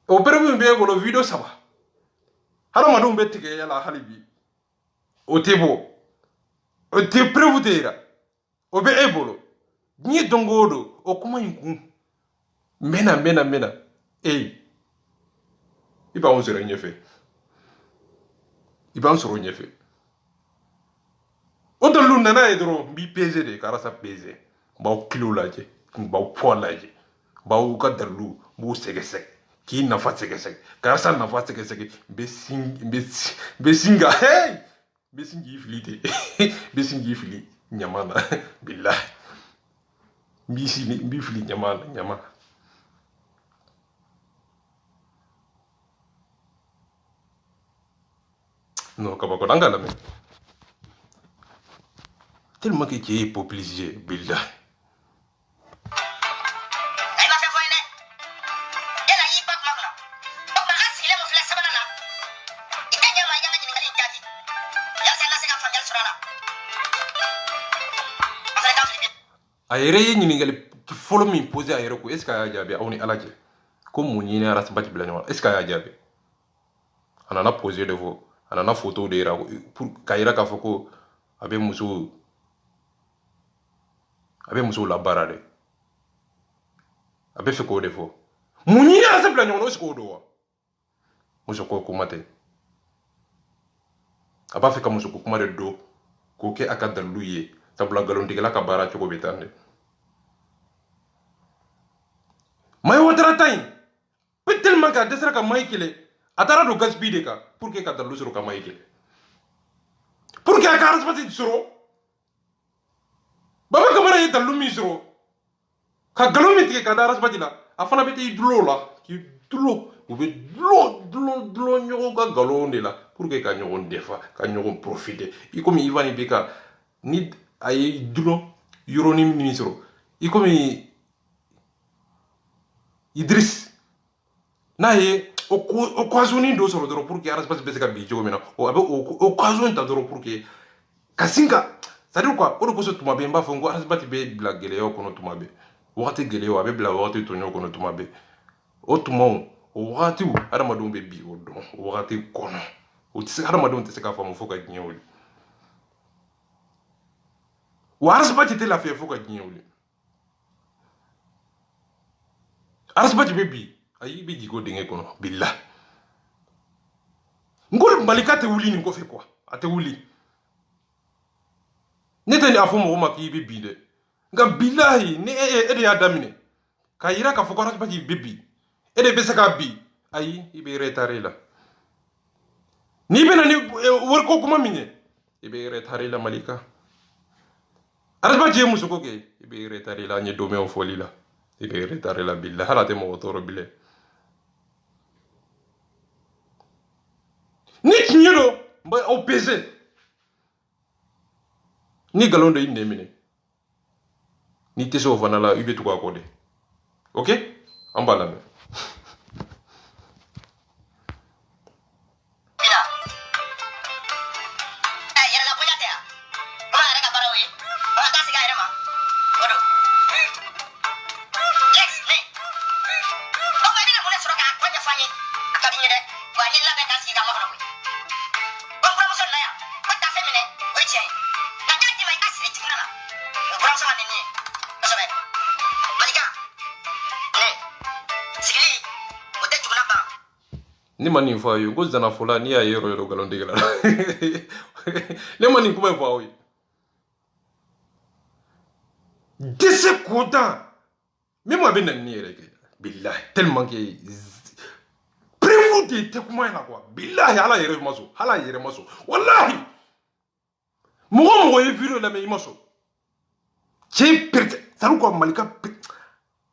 o preuve b'e bolo video 3 hadamadenw bɛ tigɛ yala hali bi o tɛ bɔ o tɛ preuve tɛ yira o bɛ e bolo diɲɛ don o don o kuma in kun mɛna hey i b'anw sɔrɔ ɲɛfɛ i b'an sɔrɔ ɲɛfɛ o dalilu nana ye dɔrɔn n b'i peser de ka Arasa peser n b'aw kilo lajɛ n b'aw poids lajɛ n b'aw ka dalilu n b'u sɛgɛsɛgɛ k'i nafa sɛgɛsɛgɛ ka Arasa nafa sɛgɛsɛgɛ n bɛ sin ka hey n bɛ sin k'i fili ten n bɛ sin k'i fili ɲama na bilahi n b'i fili ɲama na non kabako an ka lamɛn tellement que cɛ ye populisé bilahi a yɛrɛ ye ɲininkali fɔlɔ min posé a yɛrɛ ko est ce que a y'a jaabi aw ni Ala cɛ ko mun ɲini Arasbati bila ɲɔgɔn est ce que a y'a jaabi a nana posé de fɔ a nana photo de yira k'a yira k'a fɔ ko a bɛ musow labaara dɛ a bɛ fɛ k'o de fɔ mun ɲini Arasa bila ɲɔgɔn na est ce que o don wa muso ko kuma tɛ a b'a fɛ ka muso ko kuma de don k'o kɛ a ka dalilu ye sabula nkalontigɛla ka baara cogo bɛ tan de Mayi Watara ta in peut tellement k'a dɛsɛra ka Mayi kɛlɛ a taara don Gaspille de kan pour que ka dalilu sɔrɔ ka Mayi kɛlɛ pour que a ka Arasbati sɔrɔ Baba Kamara ye dalilu min sɔrɔ ka nkalon min tigɛ ka da Arasbati la a fana bɛ taa i dulon o la k'i dulon u bɛ dulon ɲɔgɔn ka nkalon de la pour que ka ɲɔgɔn defa ka ɲɔgɔn profiter i komi Ivan Ibeka ni a ye dulon yɔrɔnin min sɔrɔ i komi Idriss n'a ye occasion dɔ sɔrɔ dɔrɔn pour que Arasbati bɛ se ka bin cogo min na a bɛ occasion ta dɔrɔn pour que ka sin ka c'est à dire quoi o de kosɔn tuma bɛɛ n b'a fɔ n ko Arasbati bɛ bila gɛlɛyaw kɔnɔ tuma bɛɛ wagati gɛlɛyaw a bɛ bila wagati tɔɲɔw kɔnɔ tuma bɛɛ o tumaw o wagatiw hadamadenw bɛ bi o dɔn o wagati kɔnɔ o tɛ se hadamadenw tɛ se k'a faamu fo ka diɲɛ wuli wa Arasbati tɛ lafiya fo ka diɲɛ wuli Arasbati bɛ bi ayi i bɛ jigin o dingɛ kɔnɔ bilahi n ko Malika tɛ wuli nin kɔfɛ quoi a tɛ wuli ne tɛ a fɔ mɔgɔ ma k'i bɛ bi dɛ nka bilahi ni e de y'a daminɛ k'a yira k'a fɔ ko Arasbati bɛ bi e de bɛ se k'a bi ayi i bɛ retard la n'i bɛna ni wariko kuma min ye i bɛ retard la Malika Arasbati ye muso ko kɛ i bɛ retard la an ye domɛnw fɔli la i bɛ retard la bilahi hali a tɛ mɔgɔ tɔɔrɔ bilen ni tiɲɛ don n bɛ aw peser ni nkalon dɔ i nɛn minɛ n'i tɛ se o fana la i bɛ tugu a kɔ de ok an b'a lamɛn ne ma nin fɔ aw ye ko zanafola n'i y'a ye yɔrɔ yɔrɔ nkalontigɛ la ne ma nin kuma in fɔ aw ye dɛsɛ kɔdan min ma bɛ na ni yɛrɛ kɛ bilahi tellement que prévu de tɛ kuma in na quoi bilahi ala yɛrɛ ma sɔn ala yɛrɛ ma sɔn walahi mɔgɔ mɔgɔ ye video lamɛn i ma sɔn cɛ perte c'est à dire quoi Malika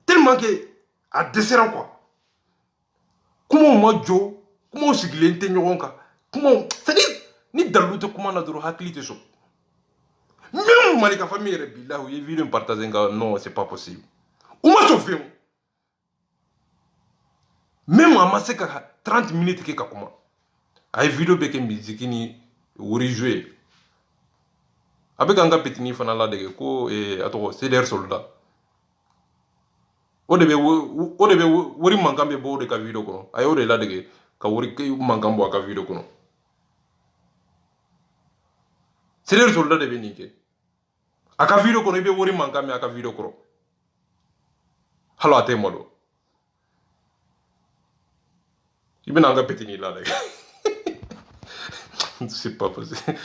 tellement que a dɛsɛra quoi kumaw ma jɔ kumaw sigilen tɛ ɲɔgɔn kan kumaw c'est à dire ni dalilu tɛ kuma na dɔrɔn hakili tɛ sɔn Même Malika famille est billahi ou vidéo partager non c'est pas possible. Ou ma sauvé. Même à maseka 30 minutes ke kakuma. Ay vidéo beke musique ni wuri jouer. Avec un petini fana la de ko ato c'est der soldat. O de be wuri mangambe bo de ka vidéo ko. Ay o de la de ka wuri ke mangambo ka vidéo ko. C'est der soldat de benike. Aka vidéo ko be wuri mangambe aka vidéo ko. Halo ate modo. Ibe nanga petini la de. C'est pas possible.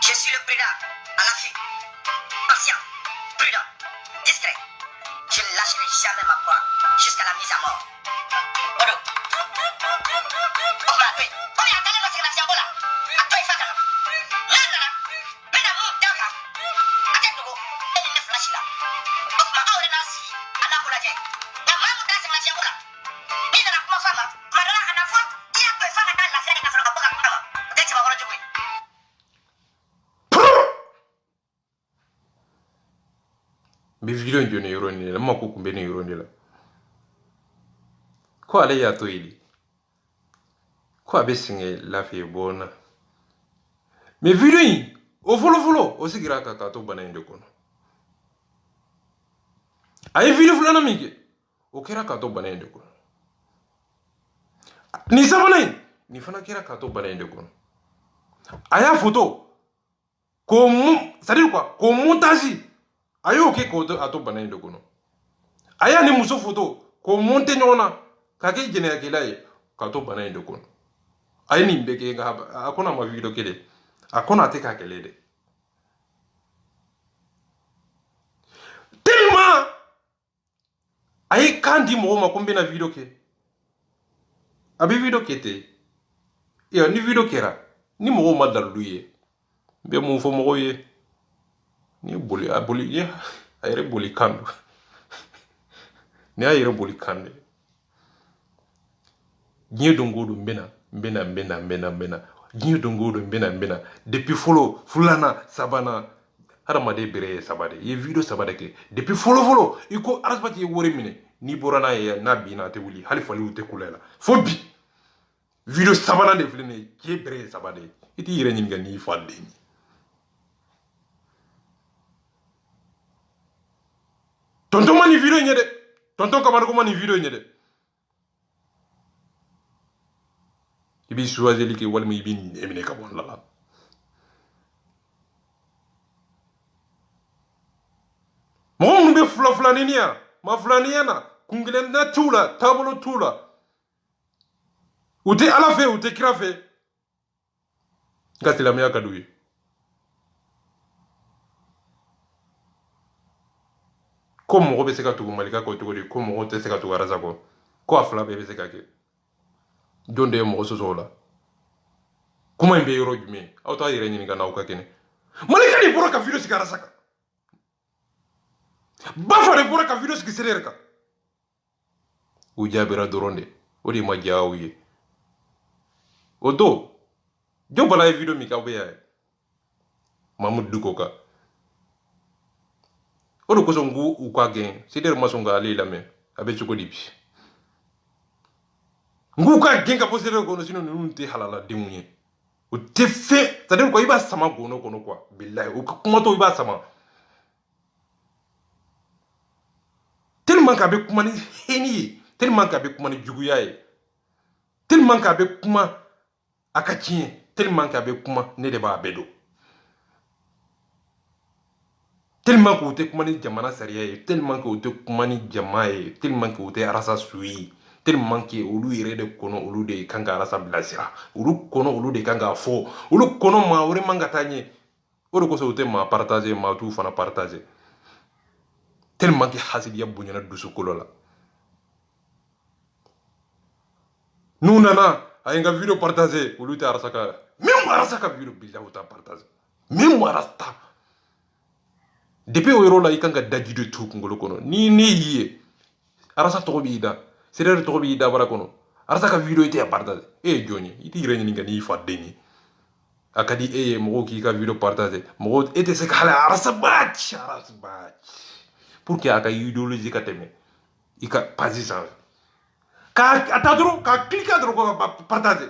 Je suis le prédat, à l'affût, patient, prudent, discret. Je ne lâcherai jamais ma proie jusqu'à la mise à mort. Odo. Oh, ma oui. Oh, mais attendez, moi, c'est la fiambola. Attends, il faut que. Non, non, non. Mais d'abord, d'accord. Attends, elle ne flash là. Donc, ma aure nasi, ana pour la jeng. Na mamu ta c'est la fiambola. Ni de la kuma fama. Madonna, ana fois, il y a peu fama dans la fiambola qui a fait le rapport à kuma. Dès que tu vas voir le jouer. Mais vidéo njone yoroni la mako kumbene yoroni la ko ale ya to ili ko abe singe la fe bona mais vidéo yi o folo o sigira ka to bana inde kono ay vidéo fulana mike o kera ka to bana inde kono ni sabana ni fana kera ka to bana inde kono aya photo ko c'est-à-dire quoi ko montage ayo ke ko ato bana inde kono aya ni muso photo ko monte nyona ka ke jene ke lai ka to bana inde kono ay ni mbeke nga akona ma video kele akona te ka kele de tellement ay kandi mo ma kombe na video ke abi video kete yo ni video kera ni mo ma daluye be mo fo mo ye ni boli aboli ya ayre boli kando ni ayre boli kande nye dongodo mbena nye dongodo mbena depuis folo fulana sabana haramade bere sabade ye video sabade ke depuis folo iko arasbati ye wore mine ni borana ye na bina te wuli halifali ute kulela fobi video sabana de flene ke bere sabade iti yire nyinga ni fadde tonton mani video nyede tonton kamar ko mani video nyede ibi choisir li ke wal mi bin emine ka bon la mo be flaninia ma flaniana kungelen na tula tabolo tula ute ala fe ute krafe ngatila me akaduye comme mo be se ka tugu malika ko tugu di comme mo te se ka tugu araza ko afla be se ka ke donde mo so la kuma mbe yoro jume auto ayire nyini kana uka kene malika ni boroka video si karasa ka bafa de boroka video si sererka ujabira doronde odi ma jawuye odo jo bala video mi ka be ya mamud dukoka odo ko songu ukwa gen sider masonga ali lame abe chuko dibi ngu ka gen ka posere ko no sino nunti halala dimunye o te fe c'est-à-dire ko iba sama gono kono quoi billahi o kuma to iba sama tellement ka be kuma ni heni tellement ka be kuma ni juguya e tellement ka be kuma akachien tellement ka be kuma ne de ba bedo tellement que ute kuma ni jamana sariya ye tellement que ute kuma ni jama ye tellement que ute arasa suyi tellement que olu yere de kono olu de kanga arasa bilasira olu kono olu de kanga fo olu kono ma ore manga tanye olu ko so ute ma partager ma tu fana partager tellement que hasidiya bunyana dusu kolola nous nana a nga video partager olu te arasaka même arasaka video bila uta partager même arasta depuis o yoro la ikanga daji de tout ngolo kono ni yiye arasa to bida sere to bida bara kono arasaka video ite partager joni iti reni ngani fa deni akadi mo ki ka video partager mo ete se kala arasa batch pour que aka idéologie ka teme ika pasisa ka atadro ka cliquer dro ko partager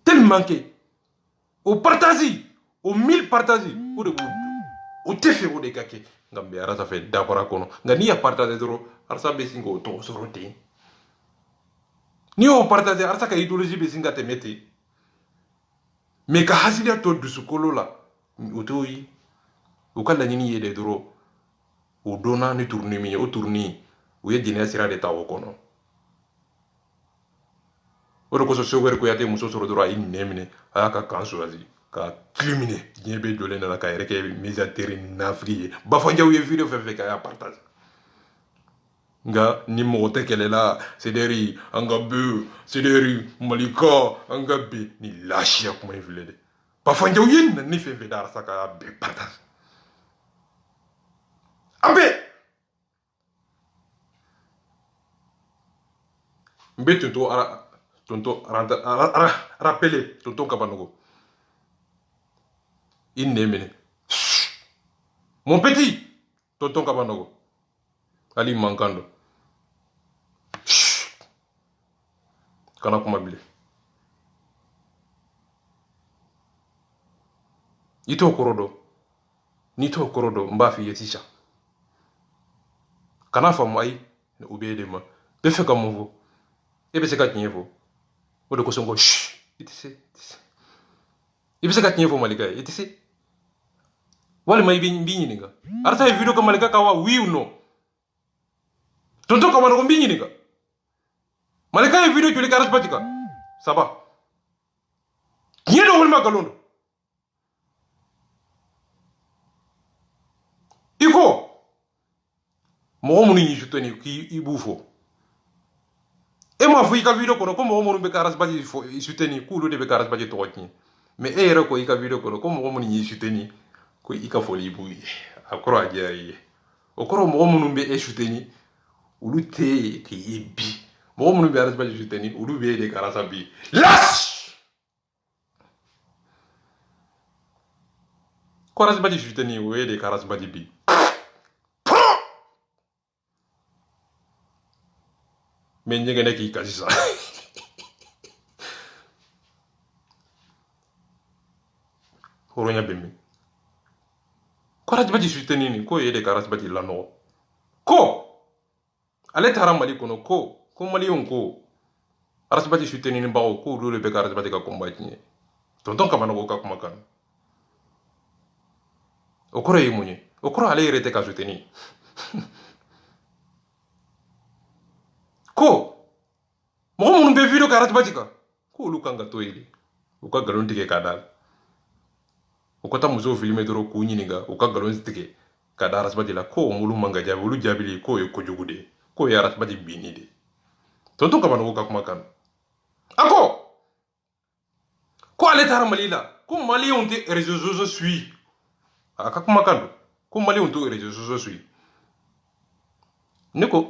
tellement que au partager au 1000 partager o de o tefe o de kake ngambe arasa fe dakora kono ngani ya partager dro arasa be singo to sorote ni o partager arasa ka idéologie be singa temete mais ka hasilia to dusukolo la otoyi o kala nyini yede dro o dona ni tourni mi o tourni o ye jine sira de tawo kono o de ko so sower ko yate muso soro dro ay nemine aka kanso azi ka criminer nyebe jole na ka reke mise à terre nafri ba fanja ye video fe ka ya partage nga ni mo te kele la c'est anga bu c'est malika anga bi ni lashia kuma vile ba fanja ye ni fe dar saka be partage abe mbe tonto rappeler tonton kabanogo inemene mon petit tonton kabanogo ali mankando kana kuma bile ito korodo ni to korodo mba fi yetisha kana famu ay ne ubede ma defe ka mo ebe se ka tinyefo o de ko songo itise ibe se ka tinyefo malika itise wale mai binyi ninga arta video ko malika kawa oui ou non tonton ko mano ko binyi ninga malika video juli karas batika saba nyedo wol magalondo iko mo mo ni jutoni ki ibufo e ma fu ika video kono ko mo mo be karas baji fo juteni kulu de be karas baji to wotni mais era ko ika video kono ko mo mo ni juteni ko ika foli buyi akoro ajayi okoro mo mo numbe e juteni ulu te ki ibi mo mo numbe aras baji juteni ulu be de karasa bi las ko aras baji juteni we de karas baji bi men nyege neki kasisa horonya bemmi ko aras baji juteni ni ko yede karas baji lano ko ale taram mali kono ko mali on ko aras baji juteni ni bawo ko lolo be karas baji ka kombatini tonton kamano ko ka kuma kan okoro yimunye okoro ale rete ka juteni ko mo mun be video karas baji ka ko lu kanga to yili o ka galon tige ka dal o ko ta muzo filme doro ku nyininga o ka galon tige ka da aras baji la ko mulu manga jabi ulu jabili ko e ko jogude ko ya aras baji bini de tonton kamano ko ka kuma kan ako ko ale tara malila ko mali on te réseaux sociaux suis aka kuma kan ko mali on te réseaux sociaux suis neko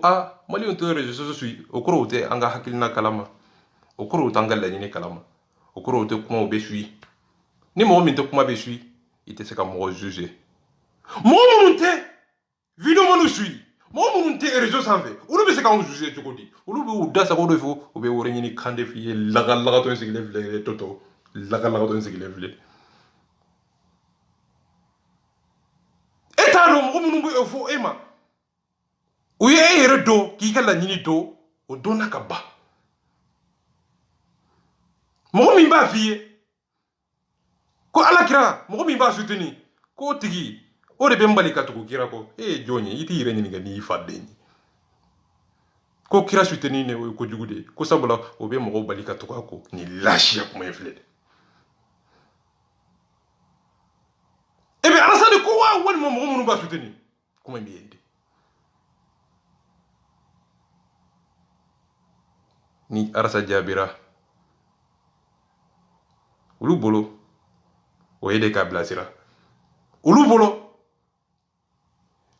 mali on te réseaux sociaux suis okoro te anga hakilina kalama okoro tanga la nyine kalama okoro te kuma be suis ni mo min te kuma be suis ite se ka mo juger mo te video mo suis mo te réseaux sanfé ulu be se ka on juger jogodi ulu be udasa ko do fo o be wore nyini kande fi laga to se gile toto laga to se gile etano mo mun be fo ema o ye redo ki kala nyini do o dona ka ba mo min ba fiye ko alakira mo min ba sutuni ko tigi o de be mbali ka tugu kira ko joni iti ire nyini ga ni fadeni ko kira sutuni ne ko jugude ko sabula o be mo bali ka tugu ko ni lashia ko meflede ebe arasane ko wa won mo mun ba sutuni kuma mbiyende ni arasa jaabira olu bolo o ye de k'a bilasira olu bolo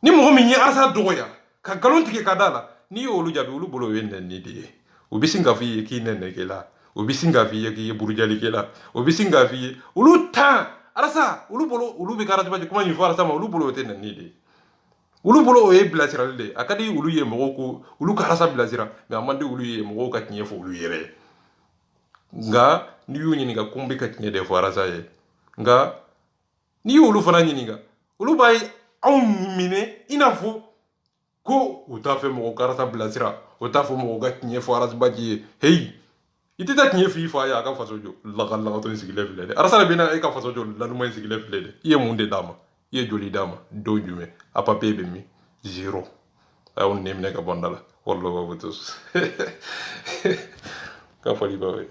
ni mɔgɔ min ye arasa dɔgɔya ka galon tigɛ ka da la n'i ye olu jaabi olu bolo o ye nɛnni de ye u bɛ sin k'a fɔ i ye k'i nɛnɛkɛla u bɛ sin k'a fɔ i ye k'i ye burujalikɛla u bɛ sin k'a fɔ i ye olu tan arasa olu bolo olu bɛ ka arasa kuma ɲɛfɔ arasa ma olu bolo o tɛ nɛnni de ye olu bolo o ye bilasirali de ye a ka di olu ye mɔgɔw ko olu ka arasa bilasira mɛ a man di olu ye mɔgɔw ka tiɲɛ fɔ olu yɛrɛ ye nka n'i y'u ɲininka ko n bɛ ka tiɲɛ de fɔ arasa ye nka n'i y'olu fana ɲininka olu b'a ye anw minɛ i n'a fɔ ko u t'a fɛ mɔgɔ ka arasa bilasira u t'a fɔ mɔgɔ ka tiɲɛ fɔ arasibaji ye heyi i tɛ taa tiɲɛ f'i fa ye a ka faso jɔ lagatɔ in sigilen filɛ dɛ arasa de bɛ na e ka faso jɔ lanuma in sigilen filɛ dɛ i ye mun de d'a ma i ye joli d'a ma don jumɛn a papiye bɛ min 0 a y'aw nɛminɛ ka bɔ n da la walahi b'a fɔ tos ka fɔli b'aw ye